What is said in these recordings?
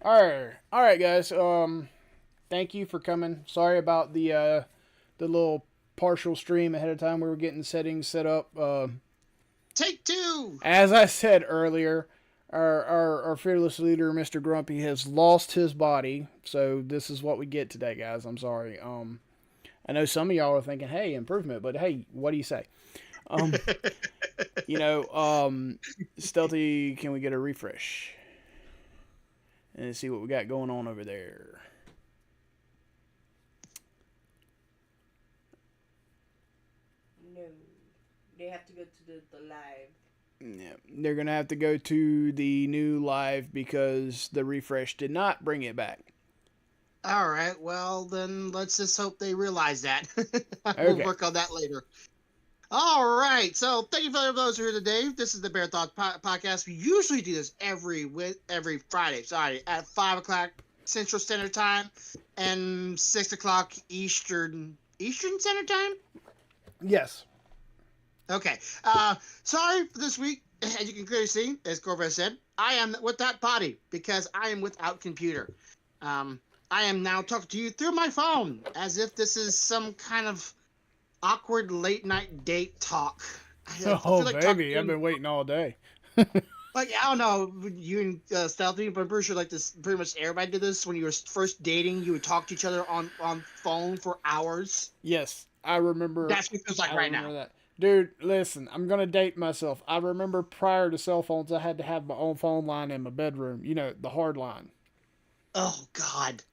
All right, guys. Thank you for coming. Sorry about the little partial stream ahead of time. We were getting settings set up. Take two. As I said earlier, our fearless leader, Mr. Grumpy, has lost his body. So this is what we get today, guys. I'm sorry. I know some of y'all are thinking, "Hey, improvement," but hey, what do you say? Um, you know, Stealthy, can we get a refresh and see what we got going on over there? No, they have to go to the live. Yeah, they're gonna have to go to the new live because the refresh did not bring it back. All right. Well, then let's just hope they realize that. We'll Okay. work on that later. All right. So thank you for those who are here today. This is the Bear Talk podcast. We usually do this every Friday. Sorry, at 5 o'clock Central Standard Time and 6 o'clock Eastern Standard Time. Yes. Okay. Sorry for this week. As you can clearly see, as Corvette said, I am without body because I am without computer. I am now talking to you through my phone as if this is some kind of awkward late night date talk. I Oh feel like talking baby, to I've been waiting all day. like I don't know you and Stealthy, but I'm pretty sure like this pretty much everybody did this when you were first dating. You would talk to each other on phone for hours. Yes, I remember. That's what it feels like I right remember now. that. Dude, listen, I'm gonna date myself. I remember prior to cell phones, I had to have my own phone line in my bedroom. You know, the hard line. Oh God.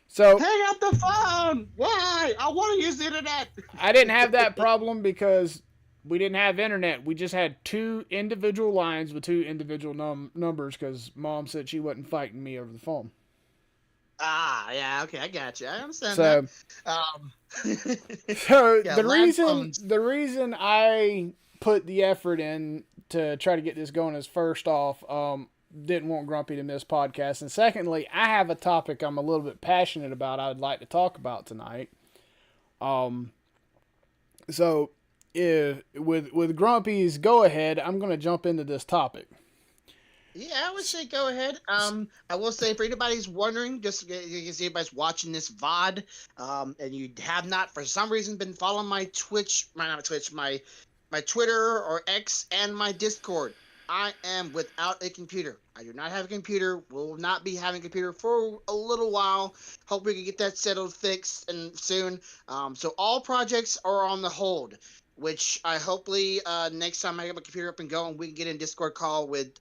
So Hang up the phone. Why? I want to use the internet. I didn't have that problem because we didn't have internet. We just had two individual lines with two individual numbers because mom said she wasn't fighting me over the phone. Yeah, okay, I got you. I understand that. So, Um, so yeah, the land reason phones. the reason I put the effort in to try to get this going is first off, didn't want Grumpy to miss podcast, and secondly, I have a topic I'm a little bit passionate about. I would like to talk about tonight. Um, so if with Grumpy's go ahead, I'm going to jump into this topic. Yeah, I would say go ahead. I will say for anybody who's wondering, just in case anybody's watching this VOD, and you have not for some reason been following my Twitch, not Twitch, my Twitter or X and my Discord. I am without a computer. I do not have a computer. Will not be having a computer for a little while. Hope we can get that settled, fixed, and soon. So all projects are on the hold. Which I hopefully next time I get my computer up and going, we can get in Discord call with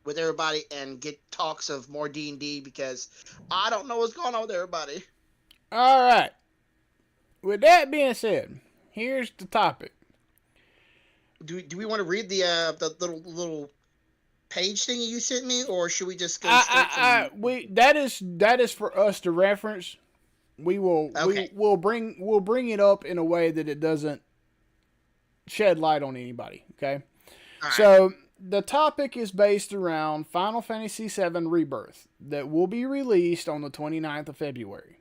everybody and get talks of more D&D because I don't know what's going on with everybody. All right. With that being said, here's the topic. Do we want to read the little page thing you sent me, or should we just go straight I, from? we that is for us to reference. Okay, We'll bring it up in a way that it doesn't shed light on anybody. Okay, all right, so the topic is based around Final Fantasy VII Rebirth that will be released on the 29th of February.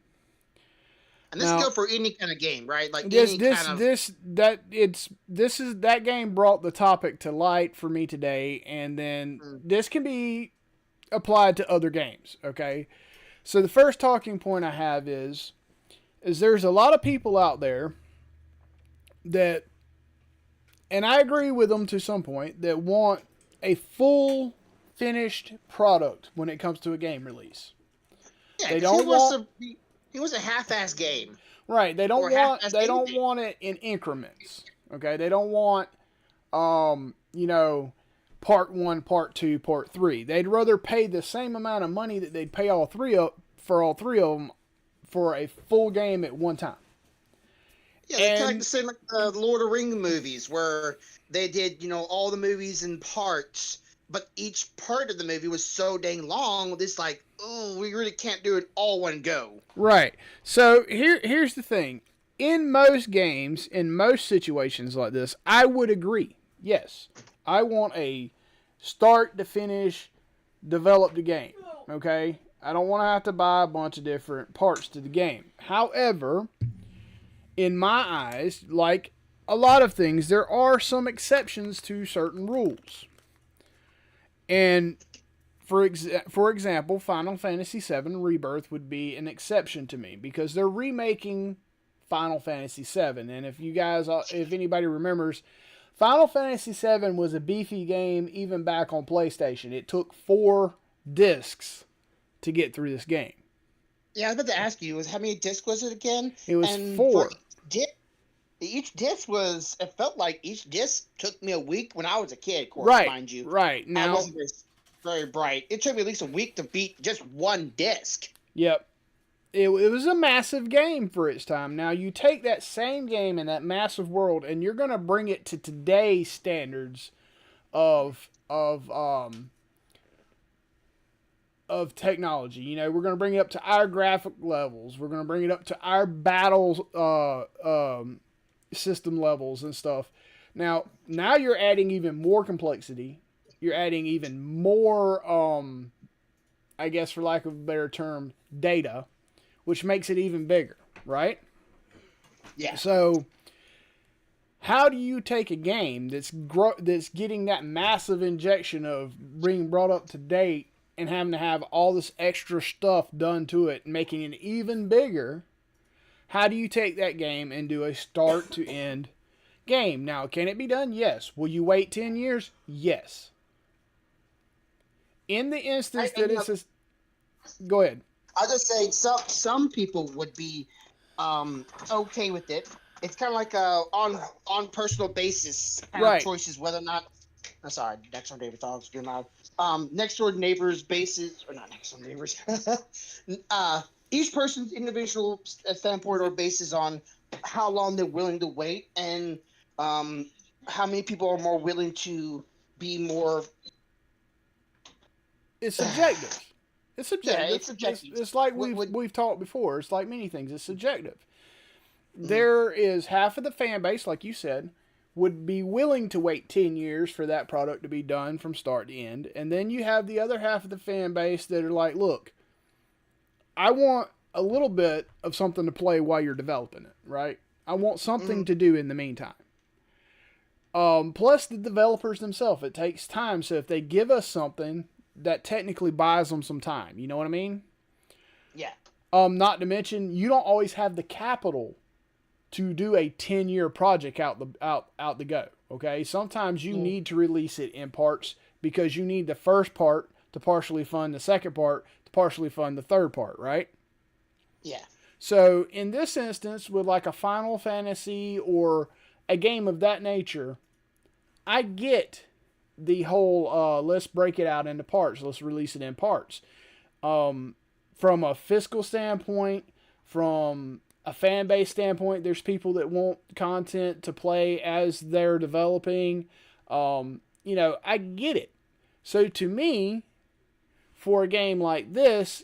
and this Now, go for any kind of game, right? Like this any this kind of. this that it's this is that game brought the topic to light for me today, and then Mm, this can be applied to other games. Okay, so the first talking point I have is there's a lot of people out there that, and I agree with them to some point, that want a full finished product when it comes to a game release. yeah, They because he don't was want a he was a half-ass game right. or a half-ass They don't indie. want it in increments. Okay, they don't want you know, part one, part two, part three. They'd rather pay the same amount of money that they'd pay all three of them for a full game at one time. Yeah, they kind of like the And same like the Lord of the Ring movies, where they did all the movies in parts, but each part of the movie was so dang long. It's like, oh, we really can't do it all one go. right. So here's the thing. In most games, in most situations like this, I would agree. Yes, I want a start to finish developed game. Okay? I don't want to have to buy a bunch of different parts to the game. However, in my eyes, like a lot of things, there are some exceptions to certain rules. And for example, Final Fantasy VII Rebirth would be an exception to me because they're remaking Final Fantasy VII, and if anybody remembers, Final Fantasy VII was a beefy game even back on PlayStation. It took 4 discs to get through this game. Yeah, I was about to ask you, how many discs was it again? It was And 4. Each disc was, it felt like each disc took me a week when I was a kid, of course, Right, mind you. right. I Now, wasn't very bright. It took me at least a week to beat just one disc. yep. It was a massive game for its time. Now, you take that same game in that massive world and you're going to bring it to today's standards of technology. You know, we're going to bring it up to our graphic levels. We're going to bring it up to our battle system levels and stuff. Now you're adding even more complexity. You're adding even more, I guess for lack of a better term, data, which makes it even bigger, right? Yeah. So, how do you take a game that's getting that massive injection of being brought up to date and having to have all this extra stuff done to it, making it even bigger? How do you take that game and do a start to end game? Now, can it be done? Yes. Will you wait 10 years? Yes. In the instance that it's a... Go ahead. I'll just say some people would be okay with it. It's kind of like on personal basis kind Right. of choices whether or not. I'm sorry, next door neighbors dogs you're loud. Next door neighbors basis or not next door neighbors. Each person's individual standpoint or basis on how long they're willing to wait and how many people are more willing to be more. It's subjective. It's subjective. Yeah, it's subjective. It's like we've talked before. It's like many things. It's subjective. There is half of the fan base, like you said, would be willing to wait 10 years for that product to be done from start to end. And then you have the other half of the fan base that are like, look, I want a little bit of something to play while you're developing it, right? I want something to do in the meantime. Plus the developers themselves, it takes time. So if they give us something, that technically buys them some time. You know what I mean? Yeah. Not to mention, you don't always have the capital to do a 10-year project out the go. Okay, sometimes you need to release it in parts because you need the first part to partially fund the second part to partially fund the third part, right? Yeah. So in this instance, with like a Final Fantasy or a game of that nature, I get the whole let's break it out into parts, let's release it in parts. From a fiscal standpoint, from a fan base standpoint, there's people that want content to play as they're developing. I get it. So to me, for a game like this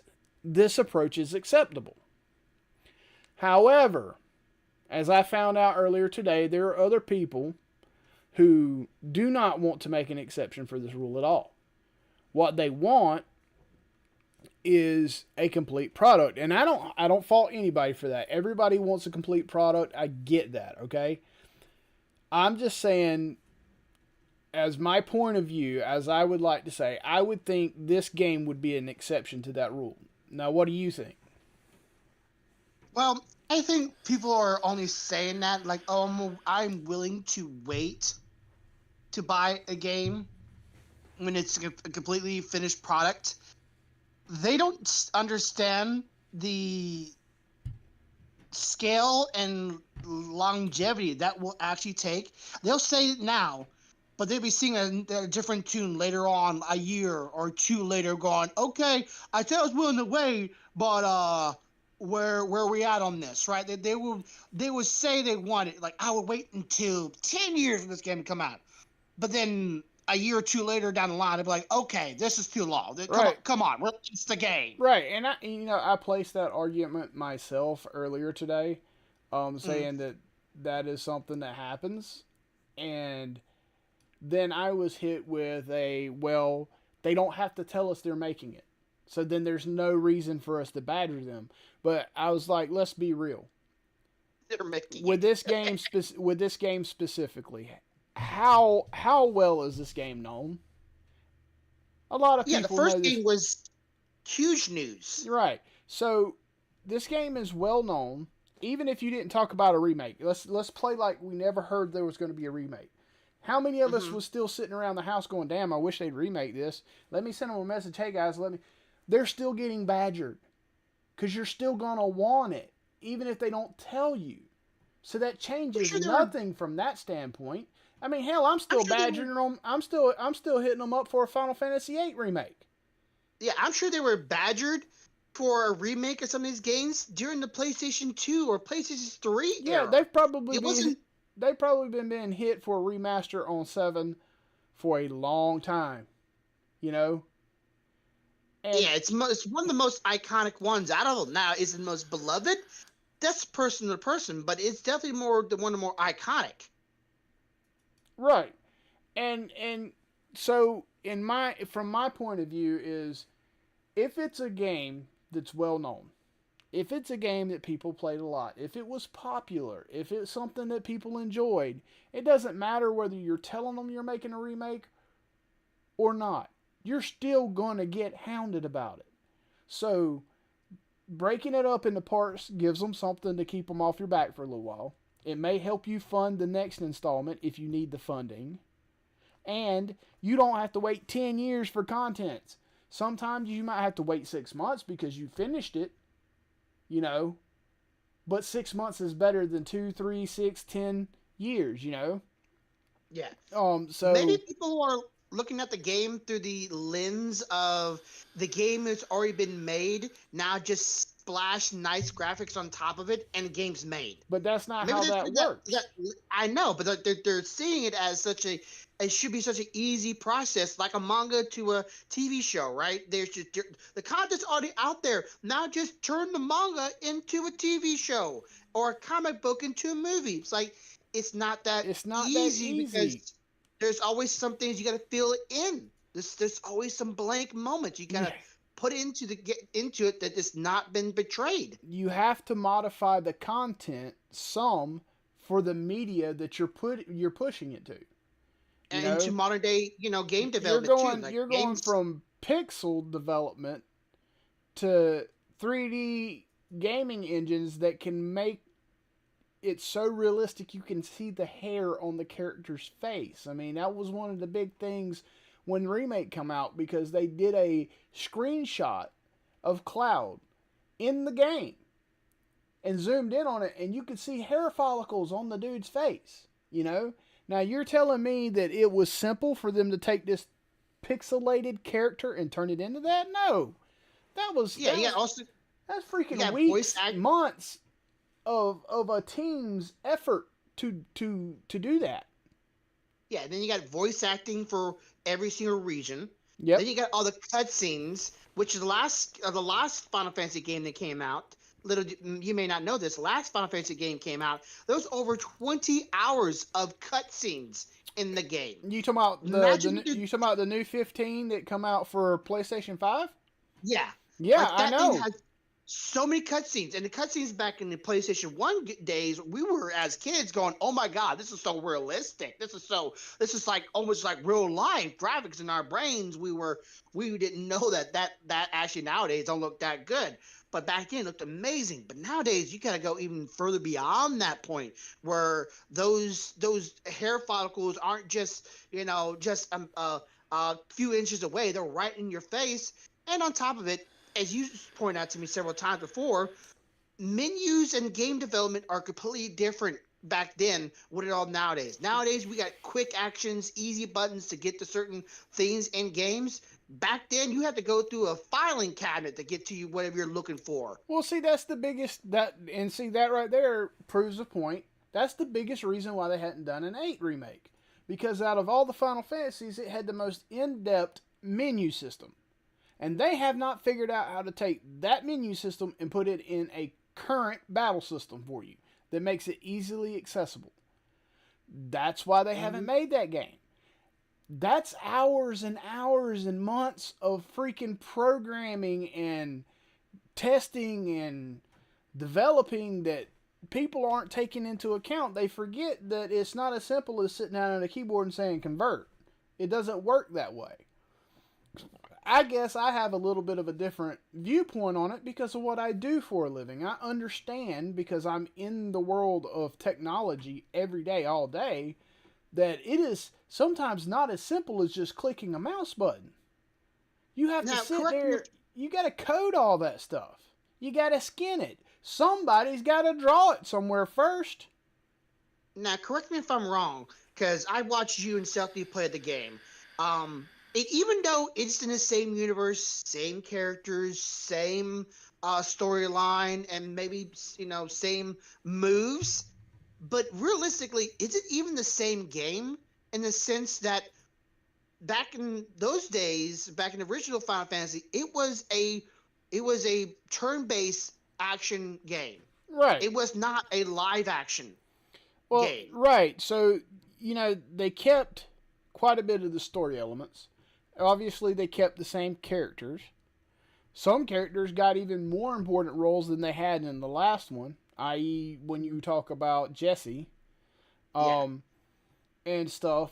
approach is acceptable. However, as I found out earlier today, there are other people who do not want to make an exception for this rule at all. What they want is a complete product. And I don't fault anybody for that. Everybody wants a complete product. I get that, okay? I'm just saying, as my point of view, as I would like to say, I would think this game would be an exception to that rule. Now, what do you think? Well, I think people are only saying that like, oh, I'm willing to wait to buy a game when it's a completely finished product. They don't understand the scale and longevity that will actually take. They'll say it now, but they'll be singing a different tune later on, a year or two later, going, okay, I said I was willing to wait, but where we at on this, right? They would say they want it, like, I would wait until 10 years for this game to come out. But then a year or two later down the line, they'd be like, okay, this is too long. Come on, it's the game. Right, and I placed that argument myself earlier today, saying that is something that happens, and then I was hit with they don't have to tell us they're making it, so then there's no reason for us to badger them. But I was like, let's be real. They're making with this game specifically, how well is this game known? A lot of Yeah, the people know first this. game was huge news. Right. So this game is well known. Even if you didn't talk about a remake, let's play like we never heard there was going to be a remake. How many of us Hmm. was still sitting around the house going, "Damn, I wish they'd remake this." Let me send them a message. Hey guys, let me. They're still getting badgered because you're still gonna want it, even if they don't tell you. So that I'm changes sure there were. nothing from that standpoint. I mean, hell, I'm I'm still sure they were. badgering them. I'm still hitting them up for a Final Fantasy VIII remake. Yeah, I'm sure they were badgered for a remake of some of these games during the PlayStation 2 or PlayStation 3 Yeah, era. It wasn't. they've probably been being hit for a remaster on 7 for a long time, you know? And Yeah, it's one of the most iconic ones. I don't know now. Is it the most beloved? That's person to person, but it's definitely one of the more iconic. right. And so in my from my point of view is if it's a game that's well known, if it's a game that people played a lot, if it was popular, if it's something that people enjoyed, it doesn't matter whether you're telling them you're making a remake or not. You're still going to get hounded about it. So breaking it up into parts gives them something to keep them off your back for a little while. It may help you fund the next installment if you need the funding. And you don't have to wait 10 years for content. Sometimes you might have to wait 6 months because you finished it, you know. But 6 months is better than 2, 3, 6, 10 years, you know. Yeah. Maybe So people are looking at the game through the lens of the game that's already been made. Now just splash nice graphics on top of it, and the game's made. but that's not Maybe how that's that that works. I know, but they're seeing it as such a it should be such an easy process, like a manga to a TV show, right? There's just the content's already out there. Now just turn the manga into a TV show or a comic book into a movie. It's like it's not that It's not that easy easy. because there's always some things you got to fill it in. There's always some blank moments you got You to put into the get into it that has not been betrayed. you have to modify the content some for the media that you're pushing it to. You And into know, modern day, game you're development too. going Like you're going games, from pixel development to 3D gaming engines that can make it so realistic you can see the hair on the character's face. I mean, that was one of the big things when Remake come out because they did a screenshot of Cloud in the game and zoomed in on it and you could see hair follicles on the dude's face, you know? Now you're telling me that it was simple for them to take this pixelated character and turn it into that? No. That was yeah. that was that's You freaking got voice weeks, act. months of a team's effort to do that. Yeah, then you got voice acting for every single region. Then Yep. you got all the cutscenes, which is the last Final Fantasy game that came out. Little you may not know this. Last Final Fantasy game came out. There was over 20 hours of cutscenes in the game. You talking about Imagine what they're you talking about the new 15 that come out for PlayStation 5? Yeah, Yeah, like I that thing know. has so many cutscenes, and the cutscenes back in the PlayStation One days, we were as kids going, "Oh my god, this is so realistic! This is like almost like real life graphics in our brains." We didn't know that actually nowadays don't look that good, but back then it looked amazing. But nowadays you gotta go even further beyond that point, where those hair follicles aren't just just a few inches away; they're right in your face. And on top of it, as you pointed out to me several times before, menus and game development are completely different back then what it all nowadays. Nowadays we got quick actions, easy buttons to get to certain things in games. Back then you had to go through a filing cabinet to get to you whatever you're looking for. Well, see, that's the biggest see that right there proves a point. That's the biggest reason why they hadn't done an 8 remake. Because out of all the Final Fantasies, it had the most in-depth menu system. And they have not figured out how to take that menu system and put it in a current battle system for you that makes it easily accessible. That's why they haven't Mm-hmm. made that game. That's hours and hours and months of freaking programming and testing and developing that people aren't taking into account. They forget that it's not as simple as sitting down at a keyboard and saying convert. It doesn't work that way. I guess I have a little bit of a different viewpoint on it because of what I do for a living. I understand because I'm in the world of technology every day, all day, that it is sometimes not as simple as just clicking a mouse button. You have to Now, sit correct me if there, you got to code all that stuff. You got to skin it. Somebody's got to draw it somewhere first. correct me if I'm wrong, because I watched you and Stealthy play the game. Even though it's in the same universe, same characters, same storyline, and maybe same moves, but realistically, is it even the same game in the sense that back in those days, back in the original Final Fantasy, it was a turn-based action game. Right. It was not a live action Well, game. right. So, they kept quite a bit of the story elements. Obviously, they kept the same characters. Some characters got even more important roles than they had in the last one, i.e., when you talk about Jesse Yeah. and stuff.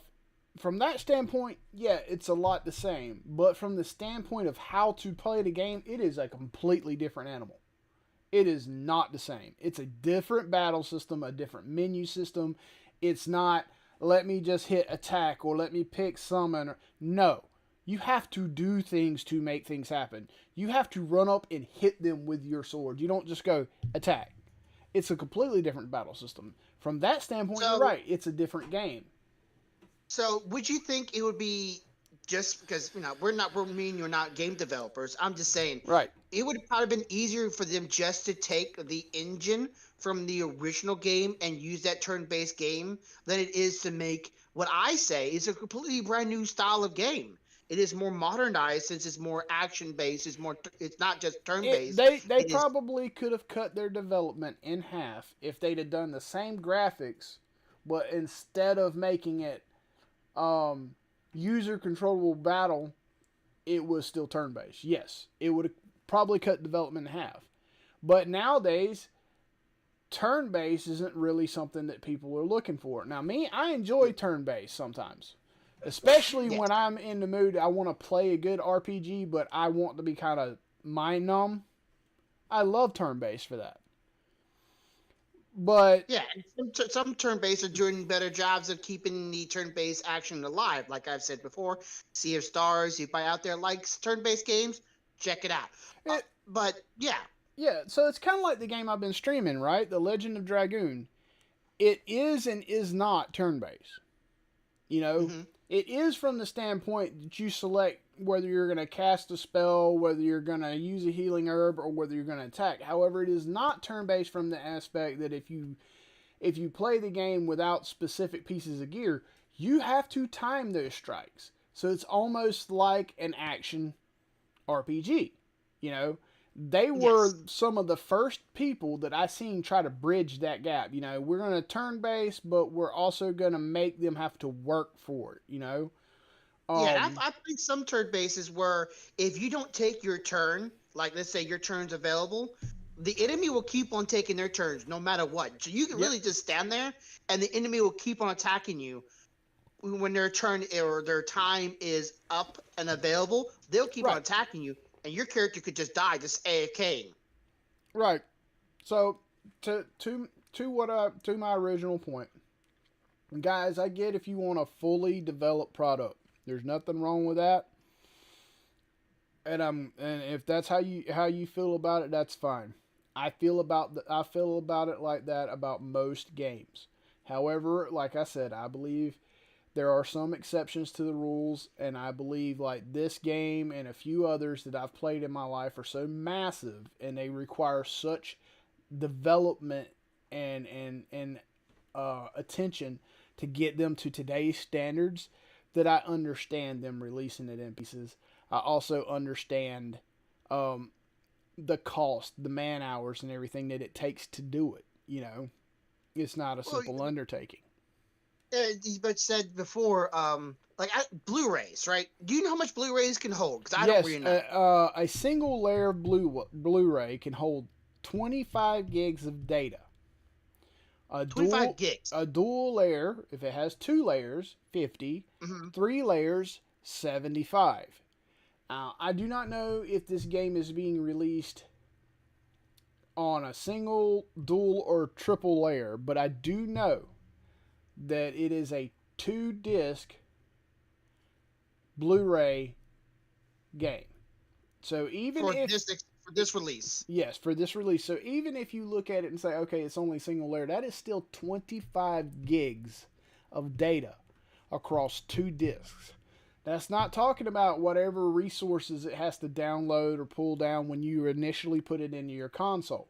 From that standpoint, yeah, it's a lot the same. But from the standpoint of how to play the game, it is a completely different animal. It is not the same. It's a different battle system, a different menu system. It's not let me just hit attack or let me pick summon. No. You have to do things to make things happen. You have to run up and hit them with your sword. You don't just go attack. It's a completely different battle system. From that standpoint, you're So, right. It's a different game. so would you think it would be just because we're me and you're not game developers? I'm just saying Right. it would have probably been easier for them just to take the engine from the original game and use that turn-based game than it is to make what I say is a completely brand new style of game. It is more modernized since it's more action-based. It's not just turn-based. They It is probably could have cut their development in half if they'd have done the same graphics, but instead of making it user controllable battle, it was still turn based. Yes, it would have probably cut development in half. But nowadays, turn based isn't really something that people are looking for. Now, me, I enjoy turn based sometimes, especially yes. when I'm in the mood. I want to play a good RPG, but I want to be kind of mind numb. I love turn based for that. But Yeah, and some turn-based are doing better jobs of keeping the turn-based action alive. Like I've said before, Sea of Stars, if anybody out there likes turn-based games, check it out. it, But yeah, yeah, so it's kind of like the game I've been streaming, right? The Legend of Dragoon. It is and is not turn based. You know, hmm it is from the standpoint that you select whether you're going to cast a spell, whether you're going to use a healing herb, or whether you're going to attack. However, it is not turn based from the aspect that if you play the game without specific pieces of gear, you have to time those strikes. So it's almost like an action RPG. You know, they were yes, some of the first people that I seen try to bridge that gap. We're going to turn base, but we're also going to make them have to work for it. yeah. And Um, I've played some turn bases where if you don't take your turn, like let's say your turn's available, the enemy will keep on taking their turns no matter what. So you can yep, really just stand there, and the enemy will keep on attacking you when their turn or their time is up and available, they'll keep on right, attacking you, and your character could just die, just AFK. right. So to my original point, guys, I get if you want a fully developed product. There's nothing wrong with that. And if that's how you feel about it, that's fine. I feel about it like that about most games. However, like I said, I believe there are some exceptions to the rules, and I believe like this game and a few others that I've played in my life are so massive and they require such development and attention to get them to today's standards that I understand them releasing it in pieces. I also understand um, the cost, the man hours, and everything that it takes to do it. It's not a Well, simple undertaking. but said before, Blu-rays, right? Do you know how much Blu-rays can hold? Because I don't Yes, really know. a single layer of Blu-ray can hold 25 gigs of data. A 25 dual gigs. a dual layer, if it has two layers, 50, hmm three layers, 75. I do not know if this game is being released on a single, dual, or triple layer, but I do know that it is a 2 disc Blu-ray game. So even for if this release. yes, for this release, so even if you look at it and say, okay, it's only single layer, that is still 25 gigs of data across 2 discs. That's not talking about whatever resources it has to download or pull down when you initially put it into your console.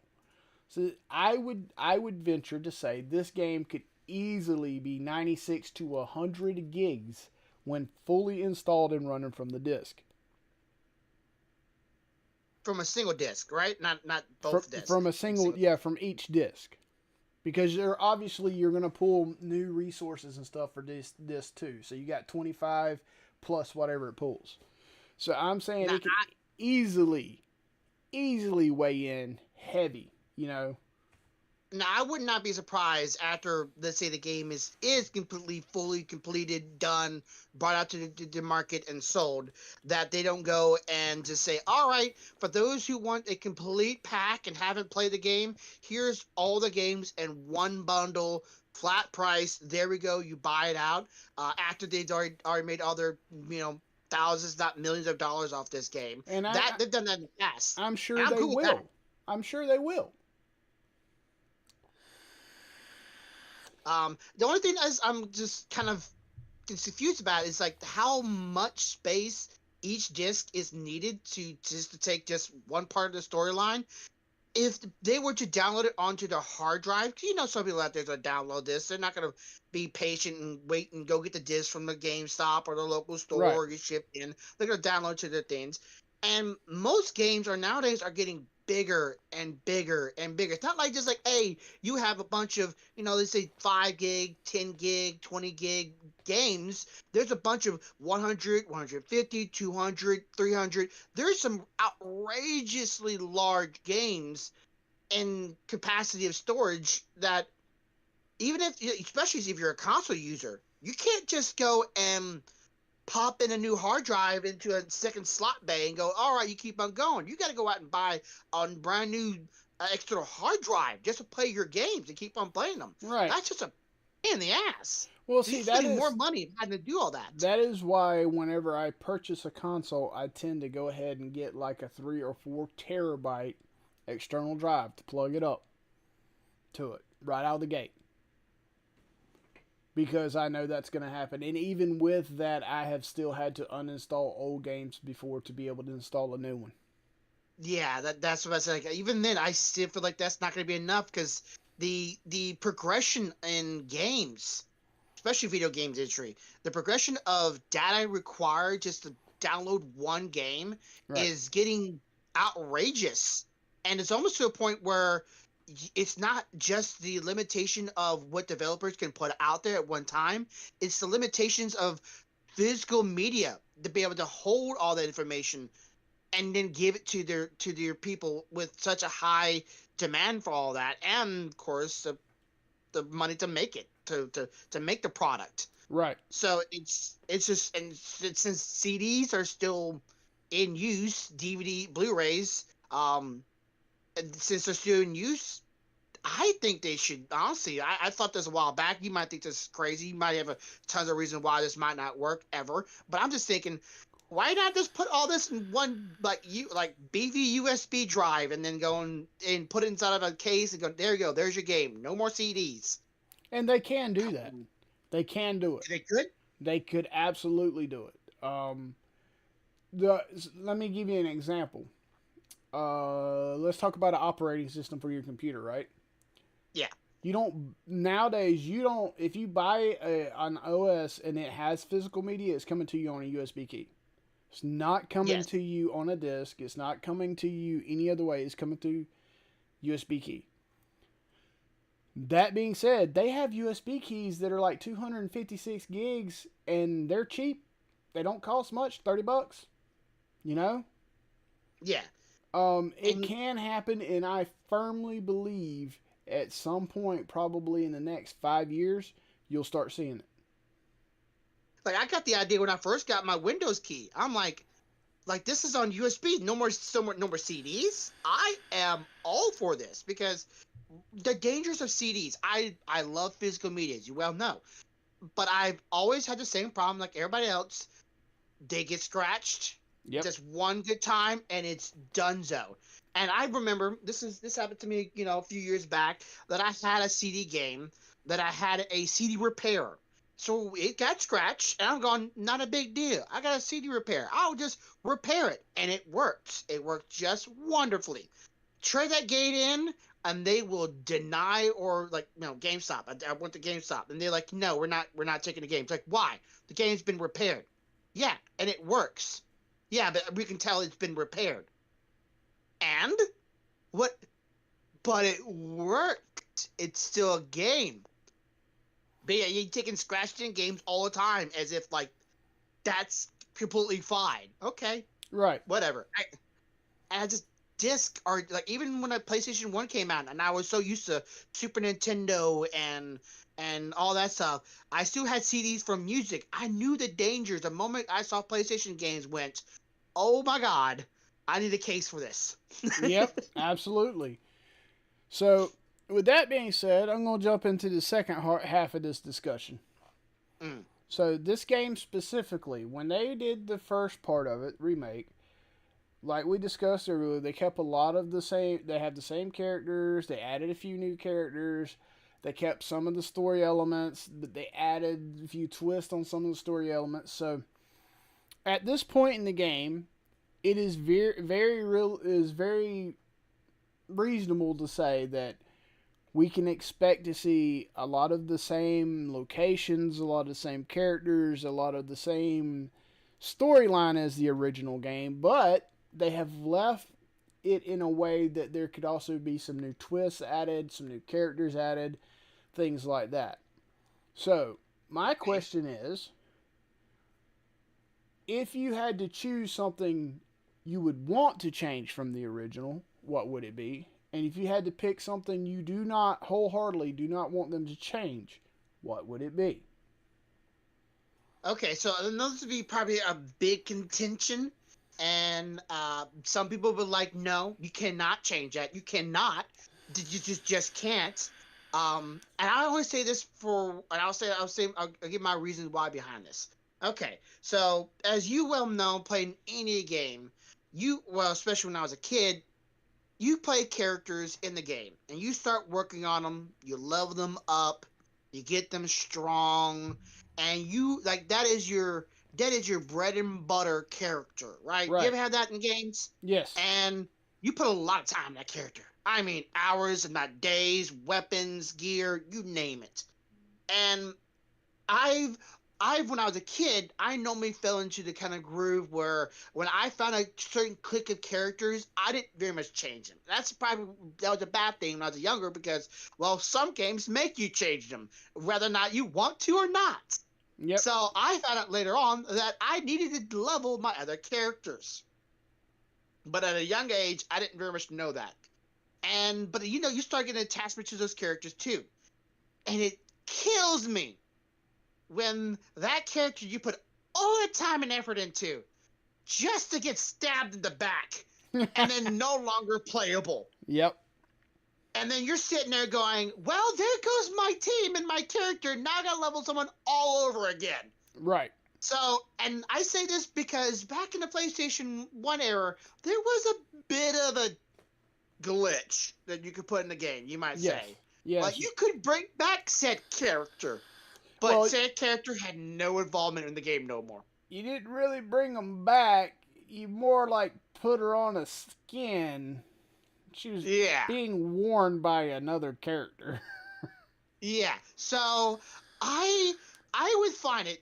So I would venture to say this game could easily be 96 to 100 gigs when fully installed and running from the disc. From a single disc, right? Not From, both discs. from a single, yeah, from each disc. Because you're going to pull new resources and stuff for this too. So you got 25 plus whatever it pulls. So I'm saying Now, it could easily weigh in heavy, you know. Now, I would not be surprised after, let's say, the game is completely, fully completed, done, brought out to the market and sold, that they don't go and just say, all right, for those who want a complete pack and haven't played the game, here's all the games in one bundle, flat price. There we go. You buy it out. After they've already made all their, thousands, not millions of dollars off this game. And They've done that in the past. I'm sure And I'm they cool with that. will. I'm sure they will. The only thing is I'm just kind of confused about is like how much space each disc is needed to take just one part of the storyline. If they were to download it onto their hard drive, 'cause some people out there that download this, they're not gonna be patient and wait and go get the disc from the GameStop or the local store Right. or get shipped in. They're gonna download to their things. And most games nowadays are getting bigger and bigger and bigger. It's not like just like, hey, you have a bunch of, let's say 5 gig, 10 gig, 20 gig games. There's a bunch of 100, 150, 200, 300. There's some outrageously large games and capacity of storage that even especially if you're a console user, you can't just go and pop in a new hard drive into a second slot bay and go, all right, you keep on going. You got to go out and buy a brand new extra hard drive just to play your games and keep on playing them. Right. That's just a pain in the ass. Well, So see, you're that spending is more money having to do all that. that is why whenever I purchase a console, I tend to go ahead and get like a 3 or 4 terabyte external drive to plug it up to it right out of the gate. Because I know that's going to happen. And even with that, I have still had to uninstall old games before to be able to install a new one. Yeah, that's what I said. Like, even then, I still feel like that's not going to be enough because the progression in games, especially video games industry, the progression of data required just to download one game Right. is getting outrageous, and it's almost to a point where it's not just the limitation of what developers can put out there at one time, it's the limitations of physical media to be able to hold all that information and then give it to their people with such a high demand for all that, and of course the money to make it to make the product. Right. So it's just, and since CDs are still in use, DVD, Blu-rays, and since they're still in use, I think they should honestly. I thought this a while back. You might think this is crazy. You might have a tons of reasons why this might not work ever. But I'm just thinking, why not just put all this in one like beefy USB drive and then go and put it inside of a case and go, there you go, there's your game. No more CDs. And they can do that. They can do it. They could. They could absolutely do it. Let me give you an example. Let's talk about an operating system for your computer, right? Yeah. You don't nowadays. You don't. If you buy an OS and it has physical media, it's coming to you on a USB key. It's not coming Yes. to you on a disk. It's not coming to you any other way. It's coming through USB key. That being said, they have USB keys that are like 256 gigs, and they're cheap. They don't cost much, $30. You know. Yeah. It can happen, and I firmly believe at some point, probably in the next 5 years, you'll start seeing it. Like, I got the idea when I first got my Windows key. I'm like, Like this is on USB. No more, no more CDs. I am all for this because the dangers of CDs. I love physical media, as you well know, but I've always had the same problem like everybody else. They get scratched Yep. just one good time and it's donezo. And I remember this happened to me, a few years back that I had a CD game that I had a CD repair. So it got scratched and I'm going, not a big deal. I got a CD repair. I'll just repair it. And it worked. It worked just wonderfully. Trade that gate in and they will deny or like, GameStop. I went to GameStop and they're like, no, we're not taking the game. It's like, why? The game's been repaired. Yeah, and it works. Yeah, but we can tell it's been repaired. And what? But it worked. It's still a game. But yeah, you're taking scratched in games all the time as if like that's completely fine. Okay, Right. whatever. I just disc or like even when a PlayStation 1 came out and I was so used to Super Nintendo and all that stuff, I still had CDs for music. I knew the dangers. The moment I saw PlayStation games went, oh my god, I need a case for this. Yep. Absolutely. So, with that being said, I'm going to jump into the second half of this discussion. Mm. So, this game specifically, when they did the first part of it, remake, like we discussed earlier, they kept a lot of the same. They have the same characters. They added a few new characters. They kept some of the story elements. But they added a few twists on some of the story elements. So, at this point in the game, it is very reasonable to say that we can expect to see a lot of the same locations, a lot of the same characters, a lot of the same storyline as the original game, but they have left it in a way that there could also be some new twists added, some new characters added, things like that. So, my question is, if you had to choose something you would want to change from the original, what would it be? And if you had to pick something you do not wholeheartedly do not want them to change, what would it be? Okay, so this would be probably a big contention, and some people would like, no, you cannot change that. You cannot. You just can't. And I always say this and I'll give my reasons why behind this. Okay, so as you well know, playing any game, especially when I was a kid, you play characters in the game and you start working on them, you level them up, you get them strong, and you like that is your bread and butter character, right? You Right. ever have that in games? Yes. And you put a lot of time in that character. I mean, hours, if not days, weapons, gear, you name it. And I've when I was a kid, I normally fell into the kind of groove where when I found a certain clique of characters, I didn't very much change them. That was a bad thing when I was younger because, well, some games make you change them, whether or not you want to or not. Yep. So I found out later on that I needed to level my other characters. But at a young age, I didn't very much know that. But you start getting attachment to those characters too. And it kills me when that character you put all the time and effort into just to get stabbed in the back and then no longer playable. Yep. And then you're sitting there going, well, there goes my team and my character. Now I gotta level someone all over again. Right. So, and I say this because back in the PlayStation 1 era, there was a bit of a glitch that you could put in the game, you might Yes. say. Yes. Like, you could bring back said character, but Well, said character had no involvement in the game no more. you didn't really bring them back. You more like put her on a skin. She was Yeah. being worn by another character. Yeah. So, I would find it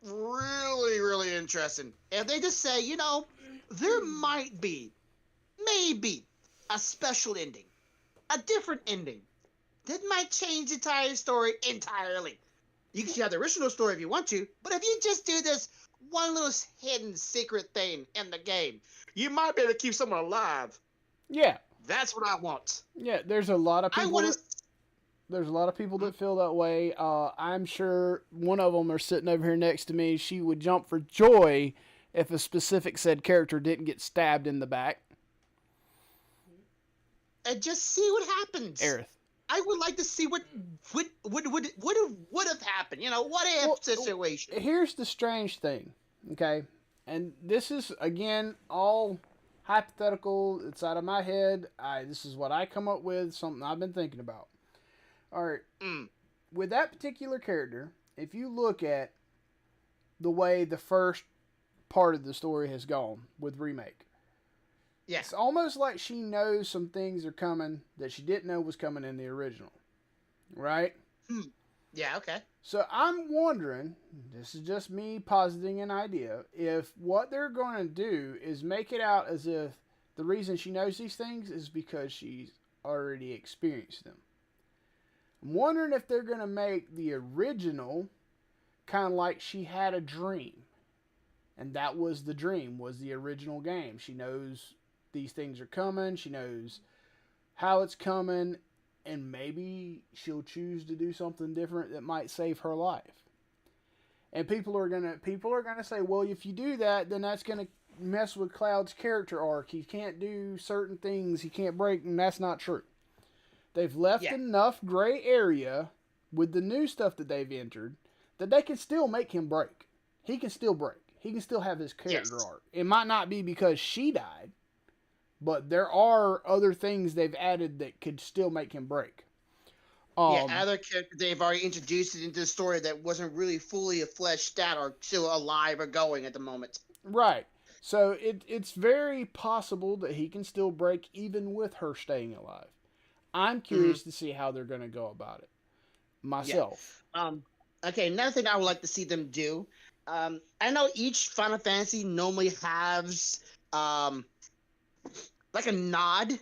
really, really interesting if they just say, there might be, maybe, a special ending, a different ending that might change the entire story entirely. You can see how the original story if you want to, but if you just do this one little hidden secret thing in the game, you might be able to keep someone alive. Yeah. That's what I want. Yeah. There's a lot of I people. want to. There's a lot of people that feel that way. I'm sure one of them are sitting over here next to me. She would jump for joy if a specific said character didn't get stabbed in the back. And just see what happens. Aerith. I would like to see what would have happened. You know, what if Well, situation. here's the strange thing, okay? And this is, again, all hypothetical. It's out of my head. This is what I come up with, something I've been thinking about. All right. With that particular character, if you look at the way the first part of the story has gone with Remake, Yeah. it's almost like she knows some things are coming that she didn't know was coming in the original. Right? Yeah, okay. So I'm wondering, this is just me positing an idea, if what they're going to do is make it out as if the reason she knows these things is because she's already experienced them. I'm wondering if they're going to make the original kind of like she had a dream. And that was the dream, was the original game. She knows these things are coming. She knows how it's coming. And maybe she'll choose to do something different that might save her life. And people are gonna say, well, if you do that, then that's gonna mess with Cloud's character arc. He can't do certain things. He can't break, and that's not true. They've left enough gray area with the new stuff that they've entered that they can still make him break. He can still break. He can still have his character arc. It might not be because she died, but there are other things they've added that could still make him break. Other characters they've already introduced it into the story that wasn't really fully fleshed out or still alive or going at the moment. Right. So it's very possible that he can still break even with her staying alive. I'm curious to see how they're going to go about it myself. Yeah. Okay, another thing I would like to see them do. I know each Final Fantasy normally has like a nod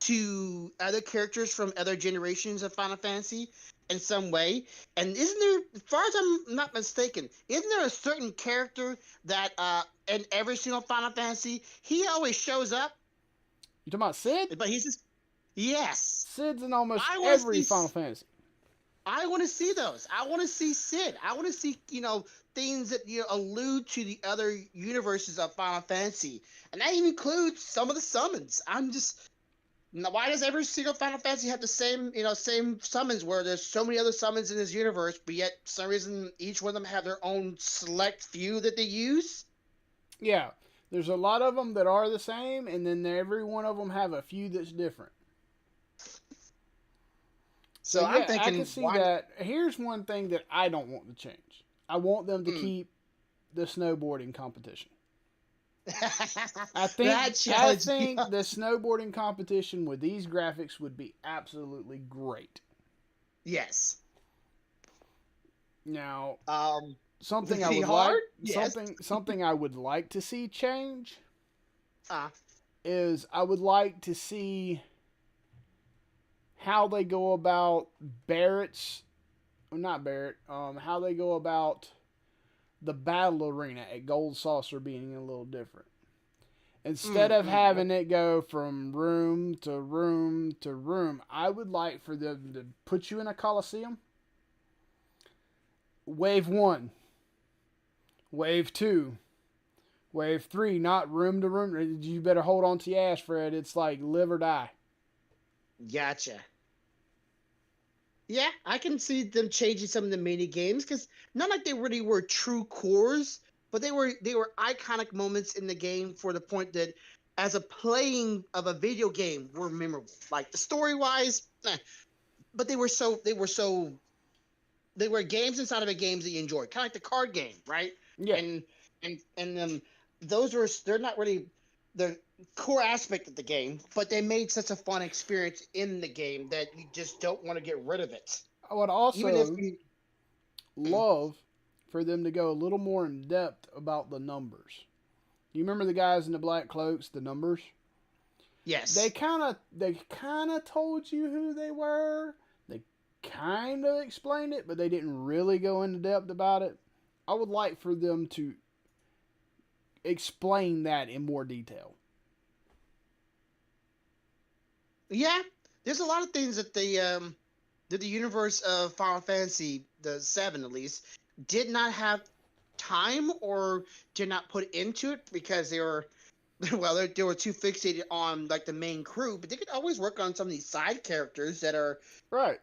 to other characters from other generations of Final Fantasy in some way. And isn't there, as far as I'm not mistaken, isn't there a certain character that in every single Final Fantasy, he always shows up? You talking about Sid? But he's just, yes. Sid's in almost every Final Fantasy. I want to see those. I want to see Sid. I want to see, things that allude to the other universes of Final Fantasy. And that even includes some of the summons. Why does every single Final Fantasy have the same summons where there's so many other summons in this universe, but yet for some reason each one of them have their own select few that they use? Yeah. There's a lot of them that are the same, and then every one of them have a few that's different. So I'm thinking, I can see that. Here's one thing that I don't want to change. I want them to keep the snowboarding competition. I think the snowboarding competition with these graphics would be absolutely great. Yes. Now, something I would something I would like to see change is I would like to see how they go about how they go about the battle arena at Gold Saucer being a little different. Instead of having it go from room to room to room, I would like for them to put you in a coliseum. Wave 1, Wave 2, Wave 3, not room to room. You better hold on to your ass, Fred. It's like live or die. Gotcha. Yeah, I can see them changing some of the mini games because not like they really were true cores, but they were iconic moments in the game for the point that as a playing of a video game were memorable. Like the story wise, but they were games inside of a games that you enjoyed, kind of like the card game, right? Yeah. And they're not really the core aspect of the game, but they made such a fun experience in the game that you just don't want to get rid of it. I would also love for them to go a little more in depth about the numbers. You remember the guys in the black cloaks, the numbers? Yes. They kind of told you who they were. They kind of explained it, but they didn't really go into depth about it. I would like for them to explain that in more detail. Yeah, there's a lot of things that the universe of Final Fantasy, the 7 at least, did not have time or did not put into it because they were well, they were too fixated on like the main crew, but they could always work on some of these side characters that are Right.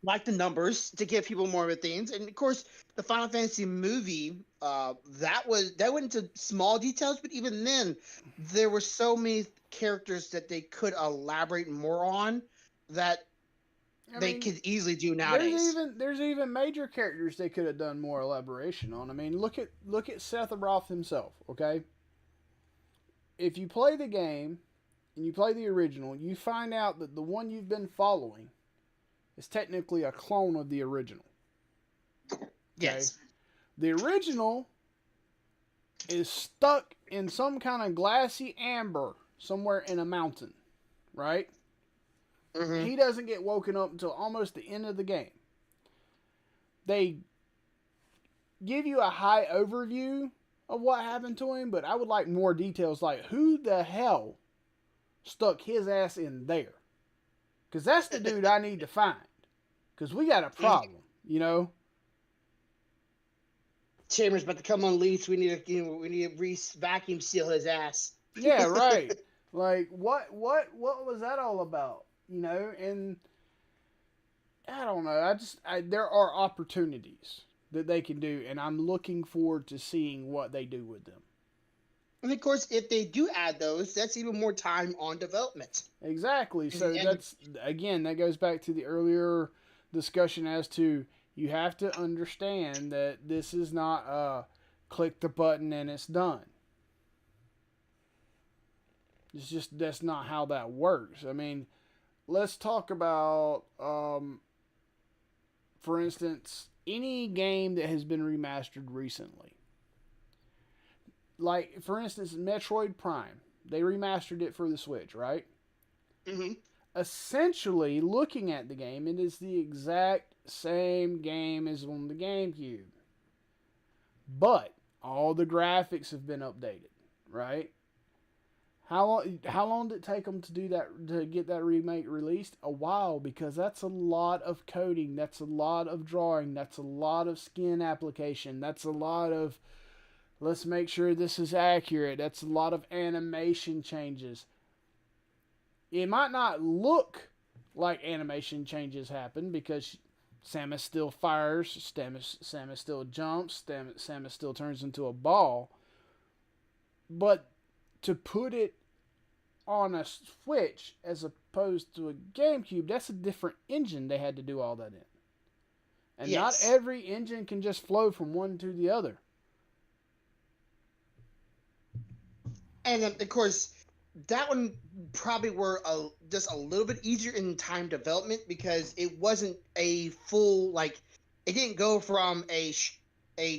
like the numbers to give people more of the things. And of course, the Final Fantasy movie, that went into small details, but even then, there were so many characters that they could elaborate more on that I they mean, could easily do there's nowadays. even major characters they could have done more elaboration on. I mean, look at Seth Roth himself. Okay, if you play the game and you play the original, you find out that the one you've been following is technically a clone of the original. Okay, Yes. the original is stuck in some kind of glassy amber somewhere in a mountain, right? Mm-hmm. He doesn't get woken up until almost the end of the game. They give you a high overview of what happened to him, but I would like more details, like who the hell stuck his ass in there? Because that's the dude I need to find. Because we got a problem, you know? Chambers about to come unleashed. We need to vacuum seal his ass. Yeah, right. Like what was that all about? You know, and I don't know. There are opportunities that they can do, and I'm looking forward to seeing what they do with them. And of course, if they do add those, that's even more time on development. Exactly. So And that's again that goes back to the earlier discussion as to you have to understand that this is not click the button and it's done. It's just that's not how that works. I mean, let's talk about for instance any game that has been remastered recently. Like for instance Metroid Prime. They remastered it for the Switch, right? mm-hmm. Essentially, looking at the game, it is the exact same game as on the GameCube. But all the graphics have been updated, right? How long did it take them to do that to get that remake released? A while, because that's a lot of coding, that's a lot of drawing, that's a lot of skin application, that's a lot of let's make sure this is accurate. That's a lot of animation changes. It might not look like animation changes happen because Samus still fires, Samus still jumps, Samus still turns into a ball. But to put it on a Switch as opposed to a GameCube, that's a different engine they had to do all that in. And not Yes. every engine can just flow from one to the other. And of course, that one probably were just a little bit easier in time development because it wasn't a full like it didn't go from a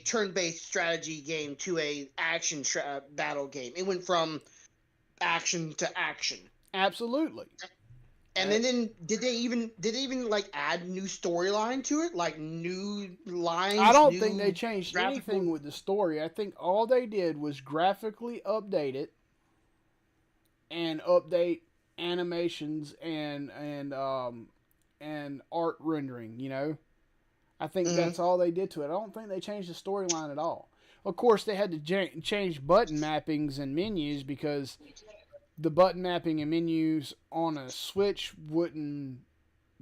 turn-based strategy game to a action battle game. It went from action to action. Absolutely. And then did they even like add new storyline to it, like new lines? I don't think they new changed graphical? anything with the story. I think all they did was graphically update it and update animations and art rendering. You know, I think Mhm. that's all they did to it. I don't think they changed the storyline at all. Of course, they had to change button mappings and menus because the button mapping and menus on a Switch wouldn't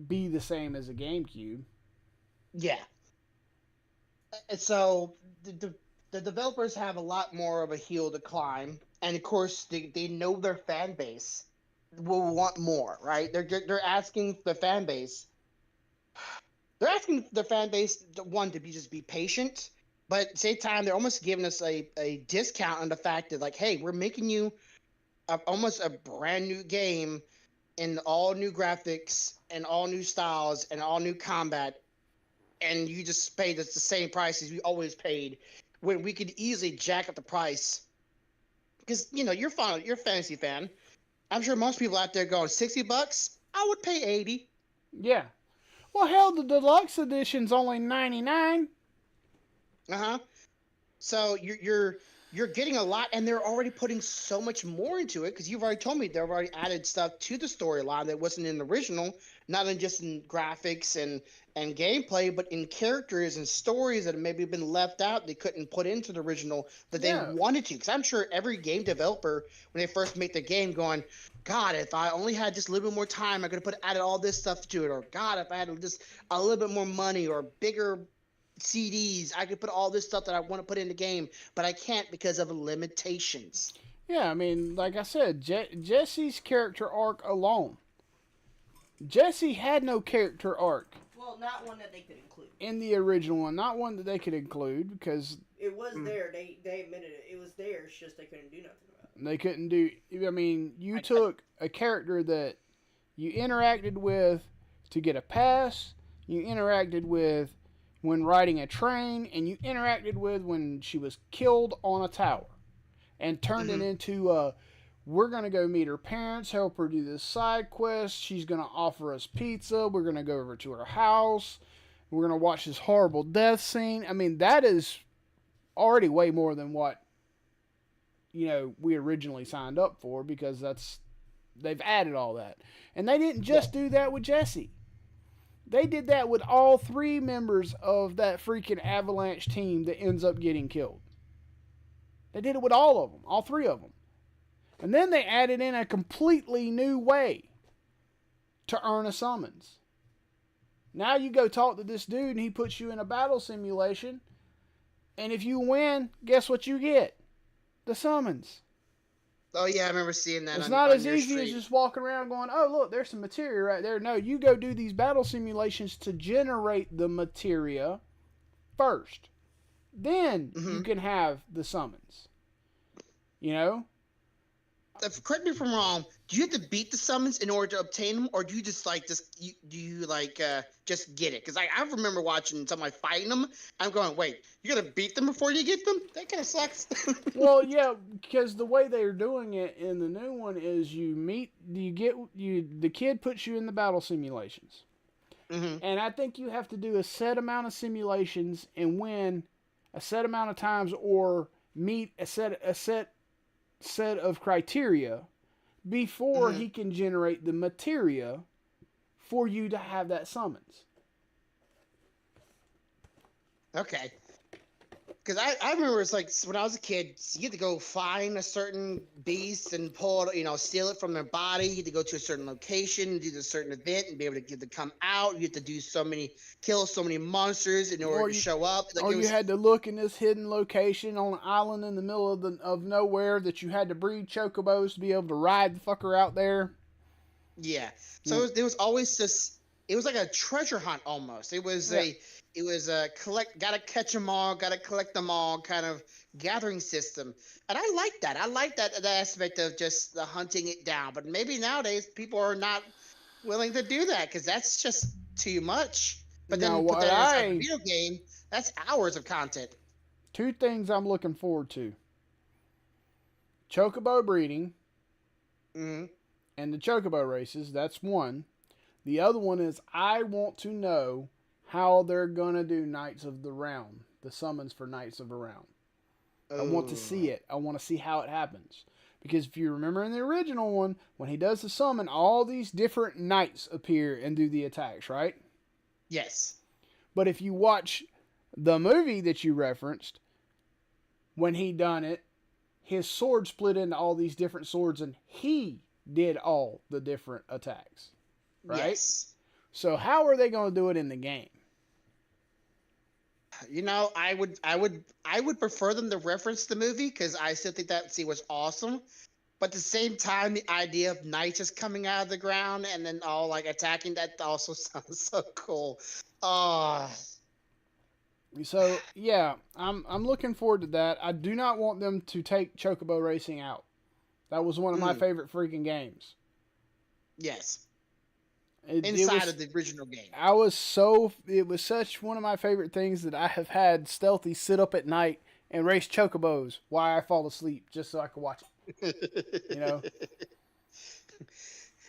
be the same as a GameCube. Yeah. And so the developers have a lot more of a hill to climb, and of course they know their fan base will want more, right? They're asking the fan base. They're asking the fan base one to be just be patient, but at the same time they're almost giving us a discount on the fact that like, hey, we're making you almost a brand new game in all new graphics and all new styles and all new combat, and you just paid us the same price as we always paid, when we could easily jack up the price. Because you're a fantasy fan. I'm sure most people out there going $60. I would pay 80. Yeah. Well, hell, the deluxe edition's only $99. Uh huh. So you're getting a lot, and they're already putting so much more into it because you've already told me they've already added stuff to the storyline that wasn't in the original, not in just in graphics and gameplay, but in characters and stories that have maybe been left out they couldn't put into the original that they Yeah, wanted to. Because I'm sure every game developer, when they first make the game, going, God, if I only had just a little bit more time, I could have added all this stuff to it. Or God, if I had just a little bit more money or bigger CDs, I could put all this stuff that I want to put in the game, but I can't because of limitations. yeah. I mean, like I said, Jesse's character arc alone. Jesse had no character arc Well, not one that they could include. in the original one, not one that they could include because It was there. They admitted it. It was there. It's just they couldn't do nothing about it. they couldn't do. I mean, you took a character that you interacted with to get a pass, you interacted with when riding a train, and you interacted with when she was killed on a tower, and turned it into we're going to go meet her parents, help her do this side quest. She's going to offer us pizza. We're going to go over to her house. We're going to watch this horrible death scene. I mean, that is already way more than what, we originally signed up for because they've added all that. And they didn't just do that with Jesse. They did that with all 3 members of that freaking Avalanche team that ends up getting killed. They did it with all of them, all 3 of them. And then they added in a completely new way to earn a summons. Now you go talk to this dude and he puts you in a battle simulation. And if you win, guess what you get? The summons. Oh yeah, I remember seeing that. It's not as easy as just walking around going, oh look, there's some materia right there. No, you go do these battle simulations to generate the materia first. Then you can have the summons. Correct me if I'm wrong. Do you have to beat the summons in order to obtain them, or do you just just get it? Because I remember watching somebody fighting them. I'm going, wait, you gotta beat them before you get them? That kind of sucks. Well, yeah, because the way they're doing it in the new one is the kid puts you in the battle simulations, and I think you have to do a set amount of simulations and win a set amount of times, or meet a set of criteria before he can generate the materia for you to have that summons. Okay. Because I remember it's like when I was a kid, you had to go find a certain beast and pull it, steal it from their body. You had to go to a certain location, do a certain event, and be able to get to come out. You had to kill so many monsters in order to show up. You had to look in this hidden location on an island in the middle of nowhere that you had to breed chocobos to be able to ride the fucker out there. Yeah. So there was always this. It was like a treasure hunt almost. It was a gotta catch them all, gotta collect them all kind of gathering system. And I like that. I like that aspect of just the hunting it down. But maybe nowadays people are not willing to do that because that's just too much. But then put that in a video game, that's hours of content. 2 things I'm looking forward to. Chocobo breeding and the chocobo races, that's one. The other one is I want to know how they're going to do Knights of the Round, the summons for Knights of the Round. I want to see it. I want to see how it happens. Because if you remember in the original one, when he does the summon, all these different knights appear and do the attacks, right? Yes. But if you watch the movie that you referenced, when he done it, his sword split into all these different swords and he did all the different attacks. Right? Yes. So how are they going to do it in the game? I would prefer them to reference the movie because I still think that scene was awesome. But at the same time, the idea of knights just coming out of the ground and then all like attacking, that also sounds so cool. So yeah, I'm looking forward to that. I do not want them to take Chocobo Racing out. That was one of my favorite freaking games. Yes. Inside of the original game. It was such one of my favorite things that I have had Stealthy sit up at night and race chocobos while I fall asleep just so I could watch it.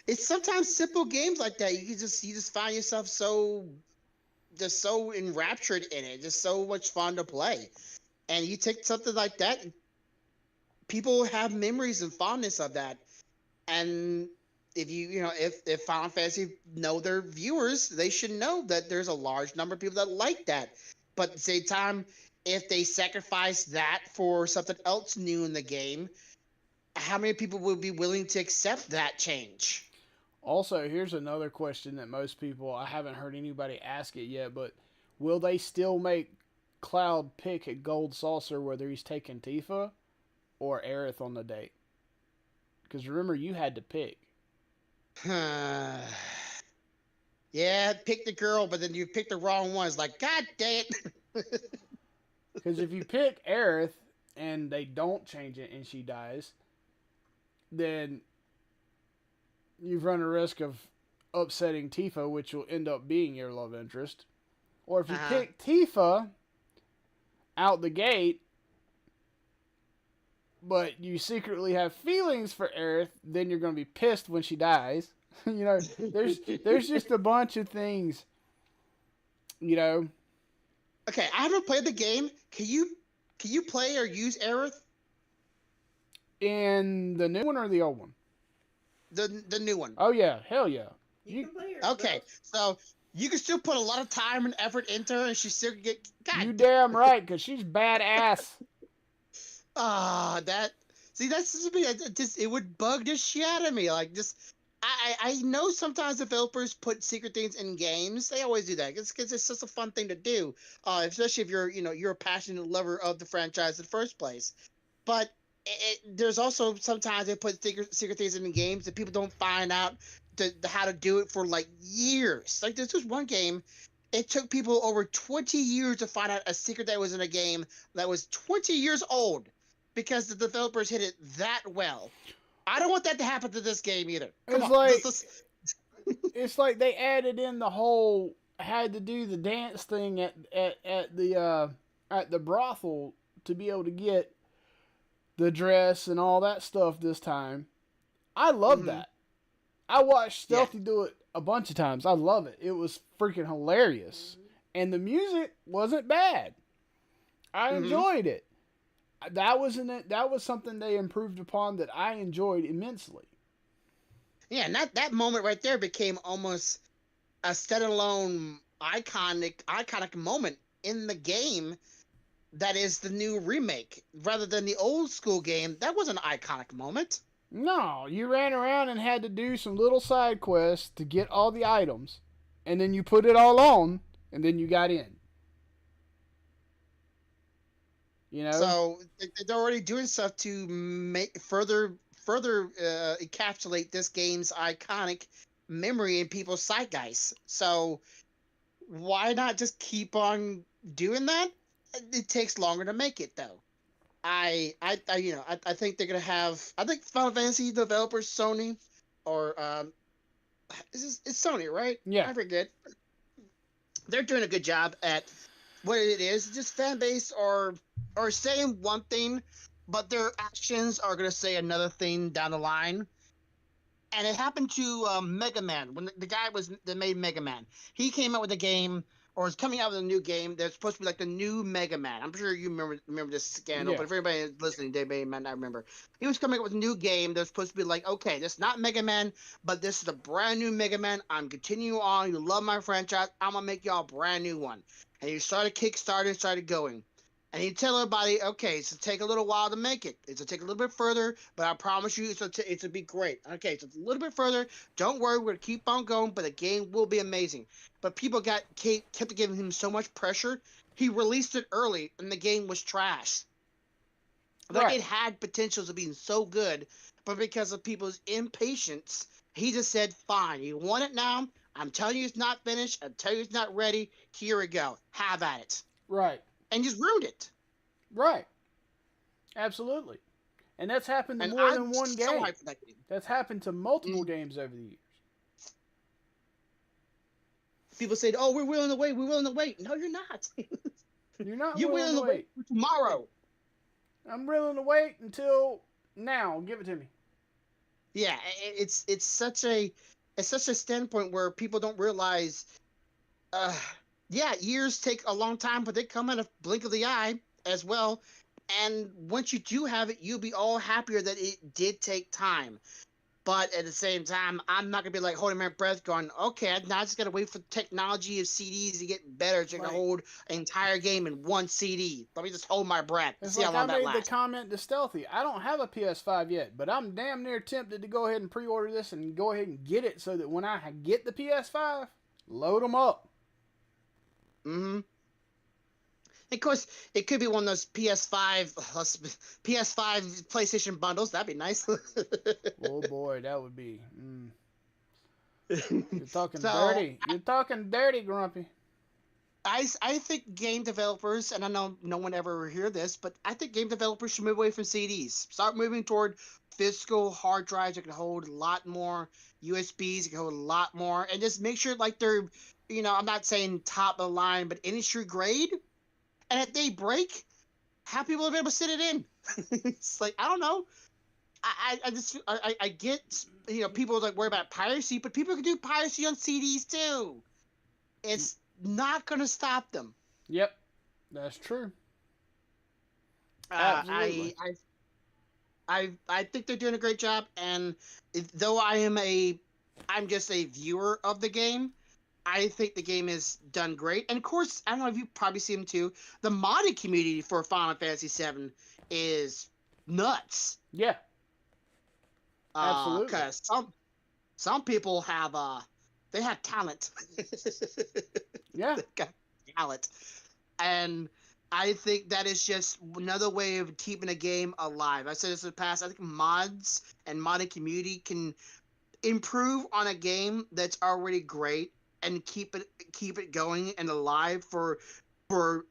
It's sometimes simple games like that. You just find yourself so enraptured in it. Just so much fun to play. And you take something like that and people have memories and fondness of that. And if if Final Fantasy know their viewers, they should know that there's a large number of people that like that. But at the same time, if they sacrifice that for something else new in the game, how many people would be willing to accept that change? Also, here's another question that most people, I haven't heard anybody ask it yet, but will they still make Cloud pick at Gold Saucer whether he's taking Tifa or Aerith on the date? Because remember, you had to pick. Yeah, pick the girl, but then you pick the wrong one. It's like, God dang it. Because if you pick Aerith and they don't change it and she dies, then you've run a risk of upsetting Tifa, which will end up being your love interest. Or if you pick Tifa out the gate, but you secretly have feelings for Aerith, then you're going to be pissed when she dies. There's just a bunch of things, Okay, I haven't played the game. Can you play or use Aerith? In the new one or the old one? The new one. Oh yeah, hell yeah. You can play her. Okay, so you can still put a lot of time and effort into her, and she still can get. God, You damn right, because she's badass. It would bug the shit out of me. Like, I know sometimes developers put secret things in games. They always do that because it's just a fun thing to do, especially if you're a passionate lover of the franchise in the first place. But there's also sometimes they put secret things in the games that people don't find out how to do it for like years. Like this was one game. It took people over 20 years to find out a secret that was in a game that was 20 years old because the developers hit it that well. I don't want that to happen to this game either. It's like they added in the whole had to do the dance thing at the brothel to be able to get the dress and all that stuff this time. I love that. I watched Stealthy do it a bunch of times. I love it. It was freaking hilarious. And the music wasn't bad. I enjoyed it. That was something they improved upon that I enjoyed immensely. Yeah, and that moment right there became almost a standalone iconic moment in the game that is the new remake. Rather than the old school game, that was an iconic moment. No, you ran around and had to do some little side quests to get all the items, and then you put it all on, and then you got in. So they're already doing stuff to make further encapsulate this game's iconic memory in people's zeitgeist. So why not just keep on doing that? It takes longer to make it though. I think they're gonna have. I think Final Fantasy developers, Sony, or it's Sony, right? Yeah, I forget. They're doing a good job at what it is. Just fan base or saying one thing, but their actions are gonna say another thing down the line. And it happened to Mega Man when the guy that made Mega Man. He came out with a game, or is coming out with a new game that's supposed to be like the new Mega Man. I'm sure you remember this scandal, but if everybody is listening, they might not remember. He was coming up with a new game that's supposed to be like, okay, this is not Mega Man, but this is a brand new Mega Man. I'm continuing on. You love my franchise. I'm gonna make y'all a brand new one. And he started Kickstarter, started going. And you tell everybody, okay, it's going to take a little while to make it. It's going to take a little bit further, but I promise you it's going to be great. Okay, so it's a little bit further. Don't worry, we're going to keep on going, but the game will be amazing. But people kept giving him so much pressure. He released it early, and the game was trash. Like, it had potentials of being so good, but because of people's impatience, he just said, fine, you want it now? I'm telling you it's not finished. I'm telling you it's not ready. Here we go. Have at it. Right. And just ruined it. Right. Absolutely. And that's happened to more than one game. That's happened to multiple games over the years. People say, oh, we're willing to wait. We're willing to wait. No, you're not. You're not You're willing to wait for tomorrow. I'm willing to wait until now. Give it to me. Yeah, it's such a standpoint where people don't realize years take a long time, but they come in a blink of the eye as well. And once you do have it, you'll be all happier that it did take time. But at the same time, I'm not gonna be like holding my breath, going, "Okay, now I just gotta wait for technology of CDs to get better to Like, hold an entire game in one CD. Let me just hold my breath and it's see how like I long that made the lasts." comment to Stealthy. I don't have a PS5 yet, but I'm damn near tempted to go ahead and pre-order this and go ahead and get it so that when I get the PS5, load them up. Mm-hmm. Of course, it could be one of those PS5 PlayStation bundles. That'd be nice. Oh boy, that would be. You're talking So dirty. You're talking dirty, Grumpy. I think game developers, and I know no one ever hear this, but I think game developers should move away from CDs. Start moving toward physical hard drives that can hold a lot more, USBs that can hold a lot more, and just make sure like they're, I'm not saying top of the line, but industry grade. And if they break, have people be able to sit it in. It's like, I don't know. I just I get, people like worry about piracy, but people can do piracy on CDs too. It's not gonna stop them. Yep, that's true. Uh, Absolutely. I I I think they're doing a great job, and though I'm just a viewer of the game. I think the game is done great, and of course, I don't know if you probably see them too. The modding community for Final Fantasy VII is nuts. Yeah, absolutely. Cause some people have they have talent. Yeah, They got talent, and I think that is just another way of keeping a game alive. I said this in the past. I think mods and modding community can improve on a game that's already great and keep it going and alive for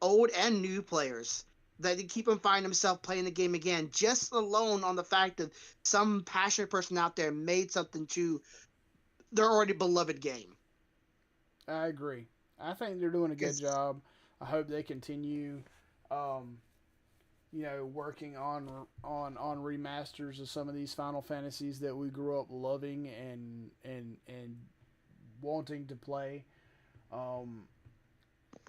old and new players, that they keep them find themselves playing the game again, just alone on the fact that some passionate person out there made something to their already beloved game. I agree. I think they're doing a good Because job. I hope they continue, um, working on remasters of some of these Final Fantasies that we grew up loving and wanting to play. Um,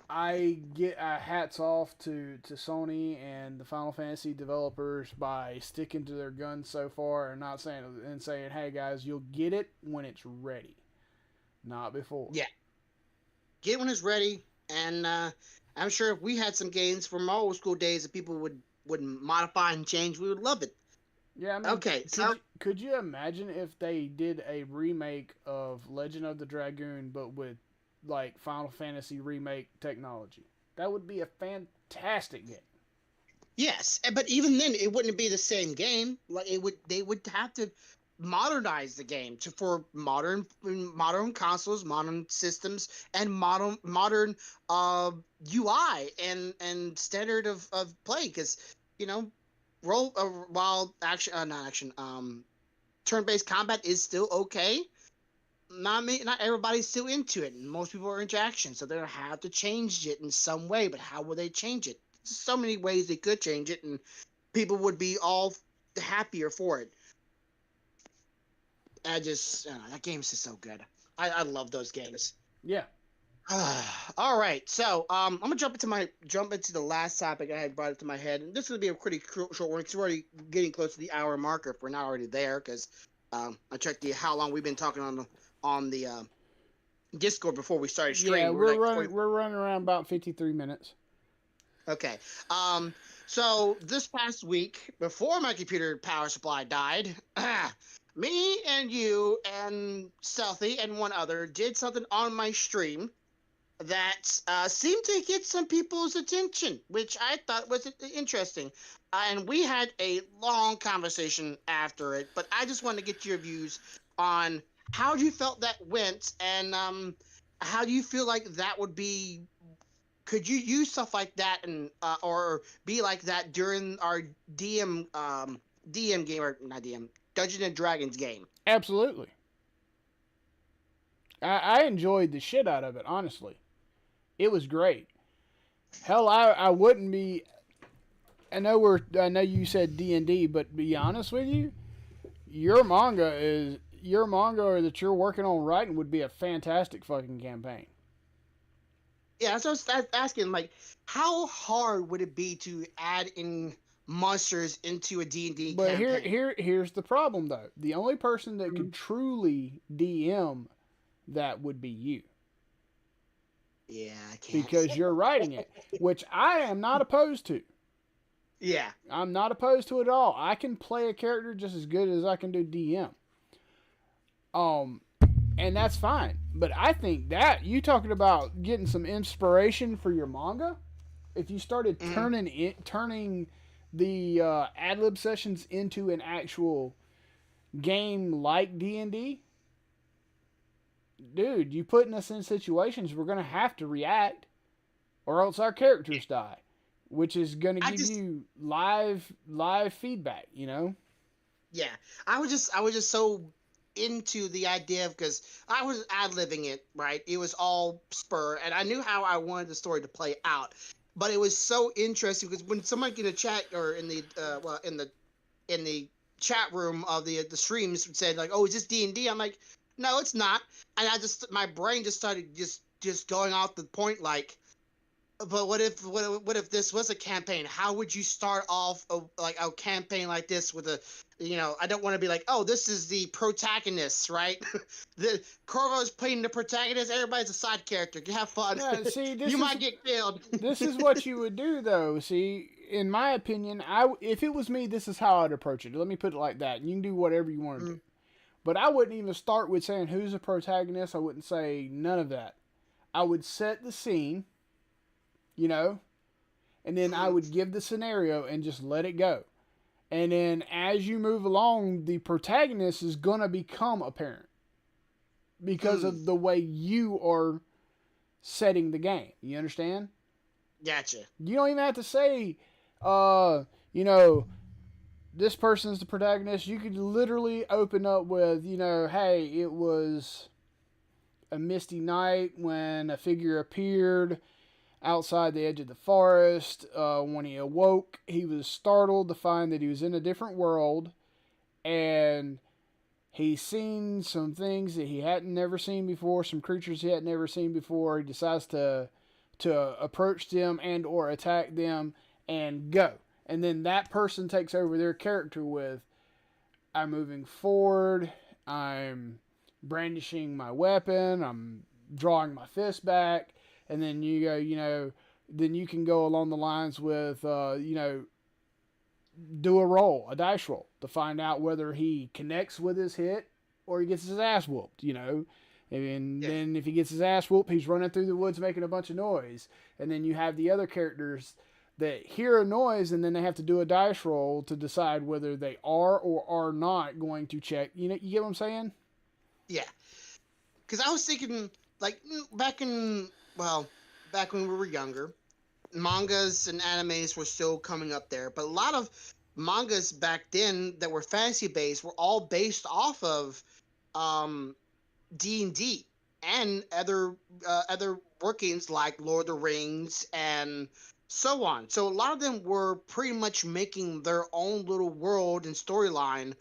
I get hats off to Sony and the Final Fantasy developers by sticking to their guns so far and not saying, "Hey guys, you'll get it when it's ready, not before." yeah, get when it's ready, and I'm sure if we had some games from our old school days that people would modify and change, we would love it. Yeah, I mean, Okay, so could you imagine if they did a remake of Legend of the Dragoon but with like Final Fantasy remake technology? That would be a fantastic game. yes, but even then, it wouldn't be the same game. Like they would have to modernize the game for modern consoles, modern systems, and modern UI and standard of play. Because you know, roll while action, not action, turn-based combat is still okay. Not everybody's still into it, and most people are into action, so they'll have to change it in some way. But how will they change it? There's so many ways they could change it, and people would be all happier for it. That game's just so good. I love those games. Yeah. All right, so I'm gonna jump into the last topic I had brought it to my head, and this is gonna be a pretty short one because we're already getting close to the hour marker if we're not already there. Because I checked how long we've been talking on the Discord before we started Yeah, streaming. we're running around about 53 minutes. Okay. So this past week, before my computer power supply died, me and you and Stealthy and one other did something on my stream that seemed to get some people's attention, which I thought was interesting. And we had a long conversation after it, but I just wanted to get your views on how you felt that went, and how do you feel like that would be? Could you use stuff like that and or be like that during our DM game, or not DM, Dungeons and Dragons game? Absolutely. I enjoyed the shit out of it, honestly. It was great. Hell, I wouldn't be. I know you said D&D, but to be honest with you, your manga that you're working on writing would be a fantastic fucking campaign. Yeah, so I was asking, like, how hard would it be to add in monsters into a D&D But campaign. here's the problem though. The only person that Mhm. could truly DM that would be you, Yeah, I can't. because you're writing it, which I am not opposed to. Yeah. I'm not opposed to it at all. I can play a character just as good as I can do DM. Um, and that's fine. But I think that you talking about getting some inspiration for your manga, if you started Mhm. turning the ad lib sessions into an actual game like D&D, dude, you putting us in situations we're gonna have to react, or else our characters die, which is gonna I give just you live feedback. You know? yeah, I was just so into the idea of because I was ad-libbing it, right? It was all spur, and I knew how I wanted the story to play out. But it was so interesting because when someone in the chat or in the well in the chat room of the streams said like, "Oh, is this D&D?" I'm like, "No, it's not." And I just my brain just started just going off the point like, but what if this was a campaign? How would you start off like a campaign like this with a, I don't want to be like, oh, this is the protagonist, right? The Corvo's playing the protagonist. Everybody's a side character. You have fun. Yeah. See, You might get killed. this is what you would do though. See, in my opinion, if it was me, this is how I'd approach it. Let me put it like that. You can do whatever you want to do. Mm, But I wouldn't even start with saying who's the protagonist. I wouldn't say none of that. I would set the scene, you know, and then I mm, would give the scenario and just let it go. And then as you move along, the protagonist is going to become apparent because mm. of the way you are setting the game. You understand? Gotcha. You don't even have to say, you know, this person's the protagonist. You could literally open up with, hey, it was a misty night when a figure appeared outside the edge of the forest. When he awoke, he was startled to find that he was in a different world, and he's seen some things that he hadn't never seen before, some creatures he had never seen before. He decides to approach them and or attack them and go. And then that person takes over their character with, I'm moving forward, I'm brandishing my weapon, I'm drawing my fist back, and then you go, then you can go along the lines with, do a roll, a dice roll, to find out whether he connects with his hit or he gets his ass whooped. And Yeah. then if he gets his ass whooped, he's running through the woods making a bunch of noise. And then you have the other characters that hear a noise and then they have to do a dice roll to decide whether they are or are not going to check. You get what I'm saying? Yeah. Because I was thinking like back in back when we were younger, mangas and animes were still coming up there, but a lot of mangas back then that were fantasy based were all based off of um D&D and other workings like Lord of the Rings and so on. So a lot of them were pretty much making their own little world and storyline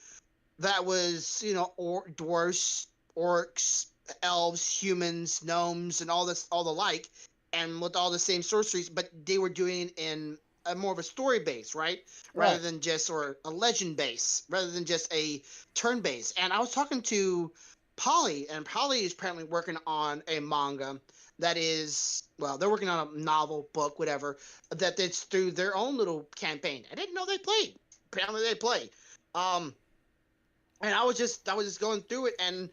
that was, dwarves, orcs, elves, humans, gnomes, and all the like, and with all the same sorceries, but they were doing it in a more of a story base, right? Rather Right. than just or a legend base, rather than just a turn base. And I was talking to Polly, and Polly is apparently working on a manga that is they're working on a novel, book, whatever, that it's through their own little campaign. I didn't know they played. Apparently they play. Um, and I was just going through it, and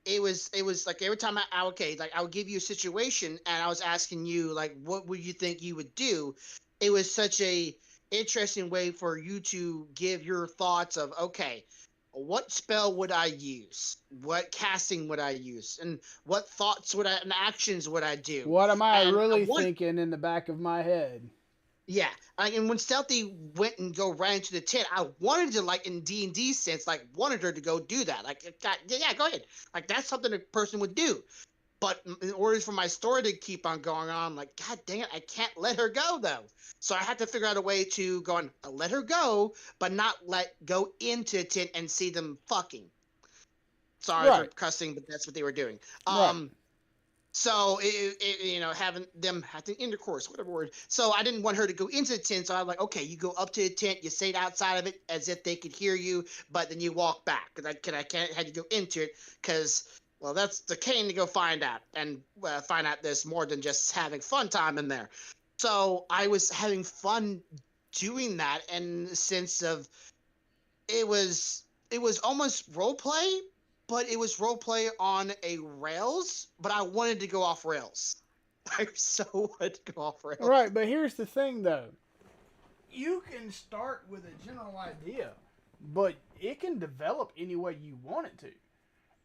it was like every time I would give you a situation and I was asking you like what would you think you would do. It was such a interesting way for you to give your thoughts of, okay, what spell would I use, what casting would I use, and what thoughts would I and actions would I do. What am I And I really want thinking in the back of my head? yeah, and when Stealthy went and go right into the tent, I wanted to like in D&D sense, like wanted her to go do that. Like, God, yeah, go ahead. Like that's something a person would do. But in order for my story to keep on going on, I'm like, God dang it, I can't let her go though. So I had to figure out a way to go and let her go, but not let go into a tent and see them fucking. Sorry for Right. cussing, but that's what they were doing. Right. So having them have the intercourse, whatever word. So I didn't want her to go into the tent. So I'm like, okay, you go up to the tent, you stayed outside of it as if they could hear you, but then you walk back because I can't had to go into it because well, that's the cane to go find out and find out there's more than just having fun time in there. So I was having fun doing that, and the sense of it was almost role play, but it was role play on a rails. But I wanted to go off rails. I so wanted to go off rails. Right, but here's the thing though. You can start with a general idea, but it can develop any way you want it to.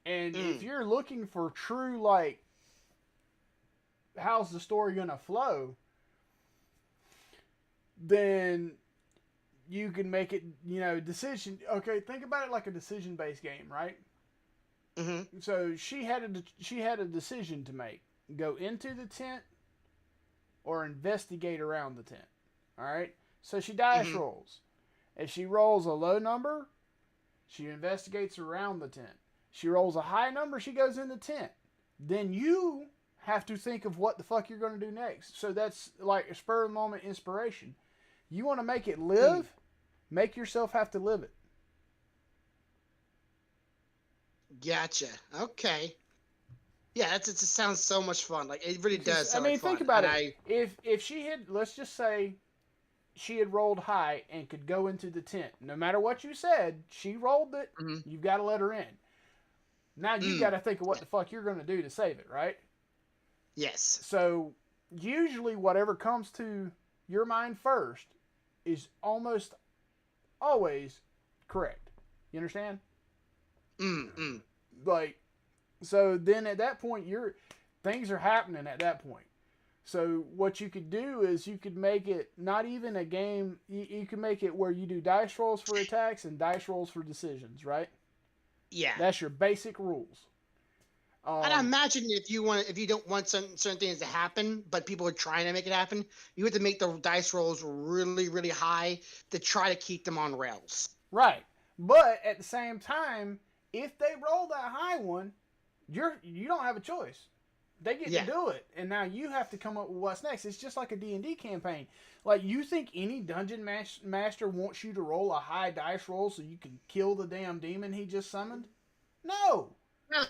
And if you're looking for true, like, how's the story gonna flow, then you can make it, decision. Okay, think about it like a decision-based game, right? Mm-hmm. So she had a decision to make: go into the tent or investigate around the tent. All right. So she dice Mm-hmm. rolls. If she rolls a low number, she investigates around the tent. She rolls a high number, she goes in the tent. Then you have to think of what the fuck you're going to do next. So that's like a spur of the moment inspiration. You want to make it live, make yourself have to live it. Gotcha. Okay. Yeah, it sounds so much fun. Like it really does I sound mean, like fun. think about And it. If she had, let's just say, she had rolled high and could go into the tent. No matter what you said, she rolled it. Mhm. You've got to let her in. Now you got to think of what the fuck you're going to do to save it, right? Yes. So usually whatever comes to your mind first is almost always correct. You understand? Mm. Like, so then at that point, things are happening at that point. So what you could do is you could make it not even a game. You can make it where you do dice rolls for attacks and dice rolls for decisions, right? Yeah. That's your basic rules. And I imagine if you don't want certain things to happen, but people are trying to make it happen, you have to make the dice rolls really, really high to try to keep them on rails. Right. But at the same time, if they roll that high one, you don't have a choice. They get to do it, and now you have to come up with what's next. It's just like a D&D campaign. Like, you think any dungeon master wants you to roll a high dice roll so you can kill the damn demon he just summoned? No. No.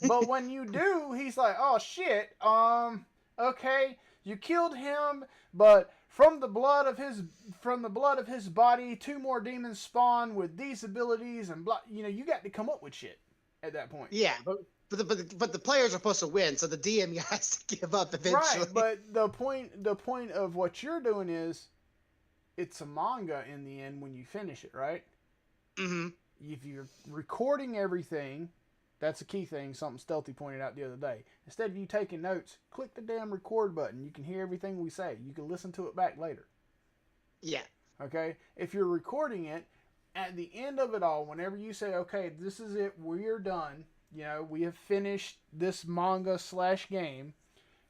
But when you do, he's like, oh shit, okay, you killed him, but from the blood of his body, 2 more demons spawn with these abilities, and blah. You got to come up with shit at that point. Yeah, but the players are supposed to win, so the DM has to give up eventually. Right, but the point of what you're doing is, it's a manga in the end when you finish it, right? Mm-hmm. If you're recording everything, that's a key thing, something Stealthy pointed out the other day. Instead of you taking notes, click the damn record button. You can hear everything we say. You can listen to it back later. Yeah. Okay? If you're recording it, at the end of it all, whenever you say, okay, this is it, we're done, we have finished this manga/game,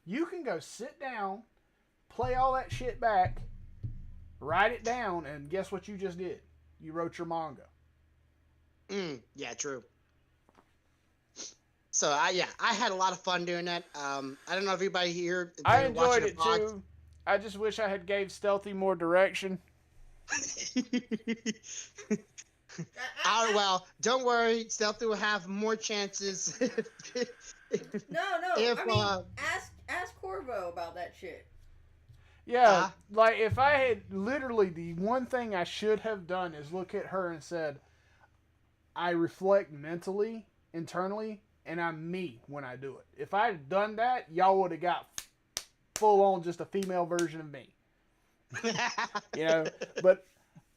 you can go sit down, play all that shit back, write it down, and guess what you just did? You wrote your manga. Yeah, true. So I had a lot of fun doing that. I don't know if everybody here. I enjoyed it too. I just wish I had gave Stealthy more direction. Well, don't worry. Stealthy will have more chances. No. If, I mean, ask Corvo about that shit. Yeah, like if I had literally the one thing I should have done is look at her and said, I reflect mentally, internally, and I'm me when I do it. If I had done that, y'all would have got full on just a female version of me. But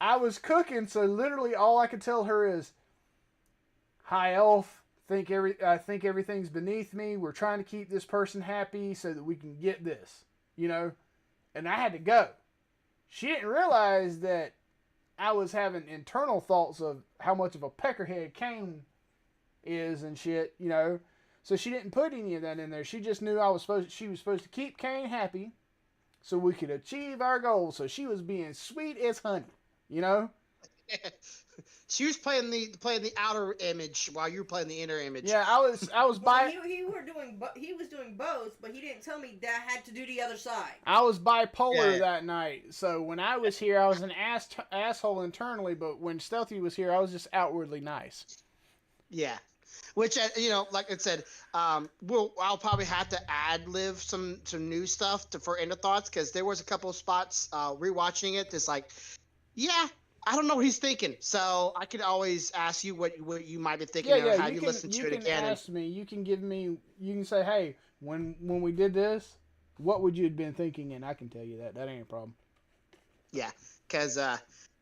I was cooking, so literally all I could tell her is, "High elf, I think everything's beneath me. We're trying to keep this person happy so that we can get this, And I had to go. She didn't realize that I was having internal thoughts of how much of a peckerhead Kane is and shit, So she didn't put any of that in there. She just knew she was supposed to keep Kane happy so we could achieve our goals. So she was being sweet as honey, She was playing the outer image while you were playing the inner image. Yeah, I was Well, bi he was doing both, but he didn't tell me that I had to do the other side. I was bipolar Yeah, that night. So when I was here, I was an asshole internally, but when Stealthy was here, I was just outwardly nice. yeah. Which like I said, I'll probably have to ad live some new stuff for end of thoughts because there was a couple of spots rewatching it. That's like, yeah, I don't know what he's thinking. So I could always ask you what you might be Yeah, thinking or yeah. have You you can listen you to it can again and ask me. You can give me. You can say, hey, when we did this, what would you have been thinking? And I can tell you that. That ain't a problem. yeah, because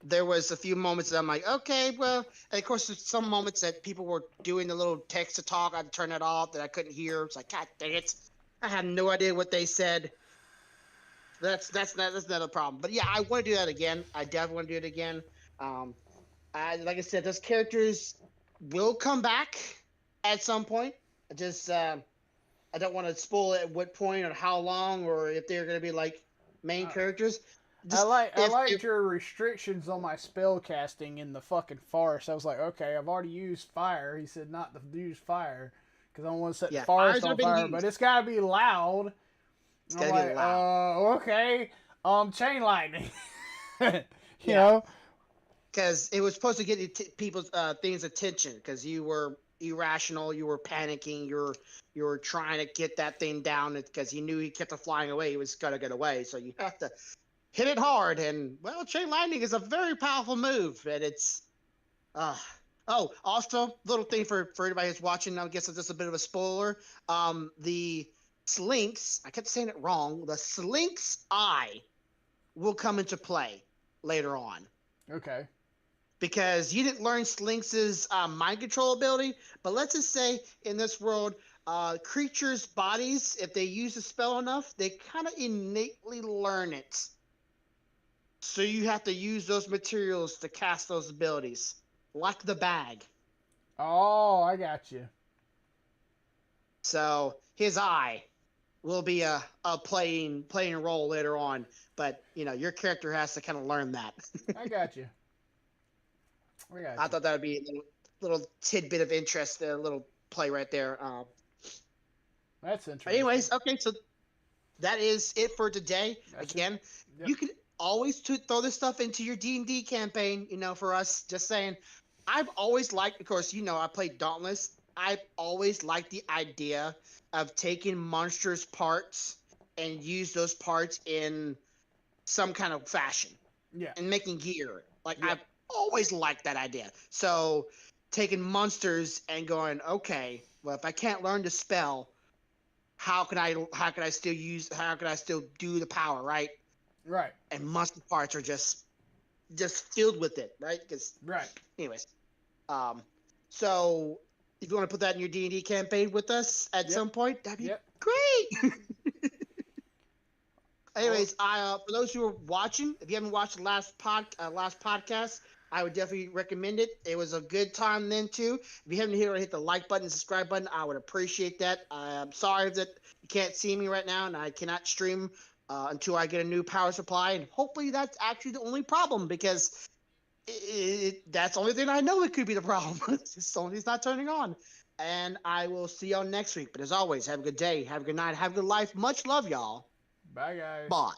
there was a few moments that I'm like, okay, well, and of course, there's some moments that people were doing the little text to talk. I'd turn it off that I couldn't hear. It's like, God dang it, I had no idea what they said. That's not a problem. But yeah, I want to do that again. I definitely want to do it again. Um, like I said, those characters will come back at some point. I just I don't want to spoil it at what point or how long or if they're going to be like main Uh, characters. I Just like I if liked your restrictions on my spell casting in the fucking forest. I was like, okay, I've already used fire. He said not to use fire because I don't want to set the yeah, forest fire's already on been fire, but used. it's gotta be loud. It's I'm got to be like, loud. okay, chain lightning. you Yeah, know, because it was supposed to get people's things attention because you were irrational, you were panicking, you were trying to get that thing down because he knew he kept on flying away, he was gonna get away. So you have to hit it hard, and well, chain lightning is a very powerful move, and it's uh oh, also little thing for anybody who's watching. I guess it's just a bit of a spoiler. The Slinks, I kept saying it wrong. The Slinks eye will come into play later on okay. because you didn't learn Slinks's mind control ability. But let's just say in this world, creatures' bodies, if they use a spell enough, they kind of innately learn it. So you have to use those materials to cast those abilities, like the bag. Oh, I got you. So his eye will be a playing role later on, but your character has to kind of learn that. I got you. I got I you. thought that would be a little tidbit of interest, a little play right there. That's interesting. Anyways, okay, so that is it for today. That's it. Again, Yep. you can always throw this stuff into your D&D campaign. For us, just saying. I've always liked, of course, I played Dauntless. I've always liked the idea of taking monsters' parts and use those parts in some kind of fashion Yeah. and making gear. Like Yep. I've always liked that idea. So taking monsters and going, okay, well, if I can't learn to spell, how can I still do the power, right? Right. And monster parts are just filled with it, right? Because Right. anyways, um, so if you want to put that in your D&D campaign with us at Yep. some point, that'd be Yep. great. Oh, Anyways, I for those who are watching, if you haven't watched the last podcast, I would definitely recommend it. It was a good time then too. If you haven't hit the like button, subscribe button, I would appreciate that. I'm sorry that you can't see me right now, and I cannot stream until I get a new power supply, and hopefully that's actually the only problem because that's the only thing I know that could be the problem. Sony's not turning on. And I will see y'all next week. But as always, have a good day, have a good night, have a good life. Much love, y'all. bye, guys. Bye.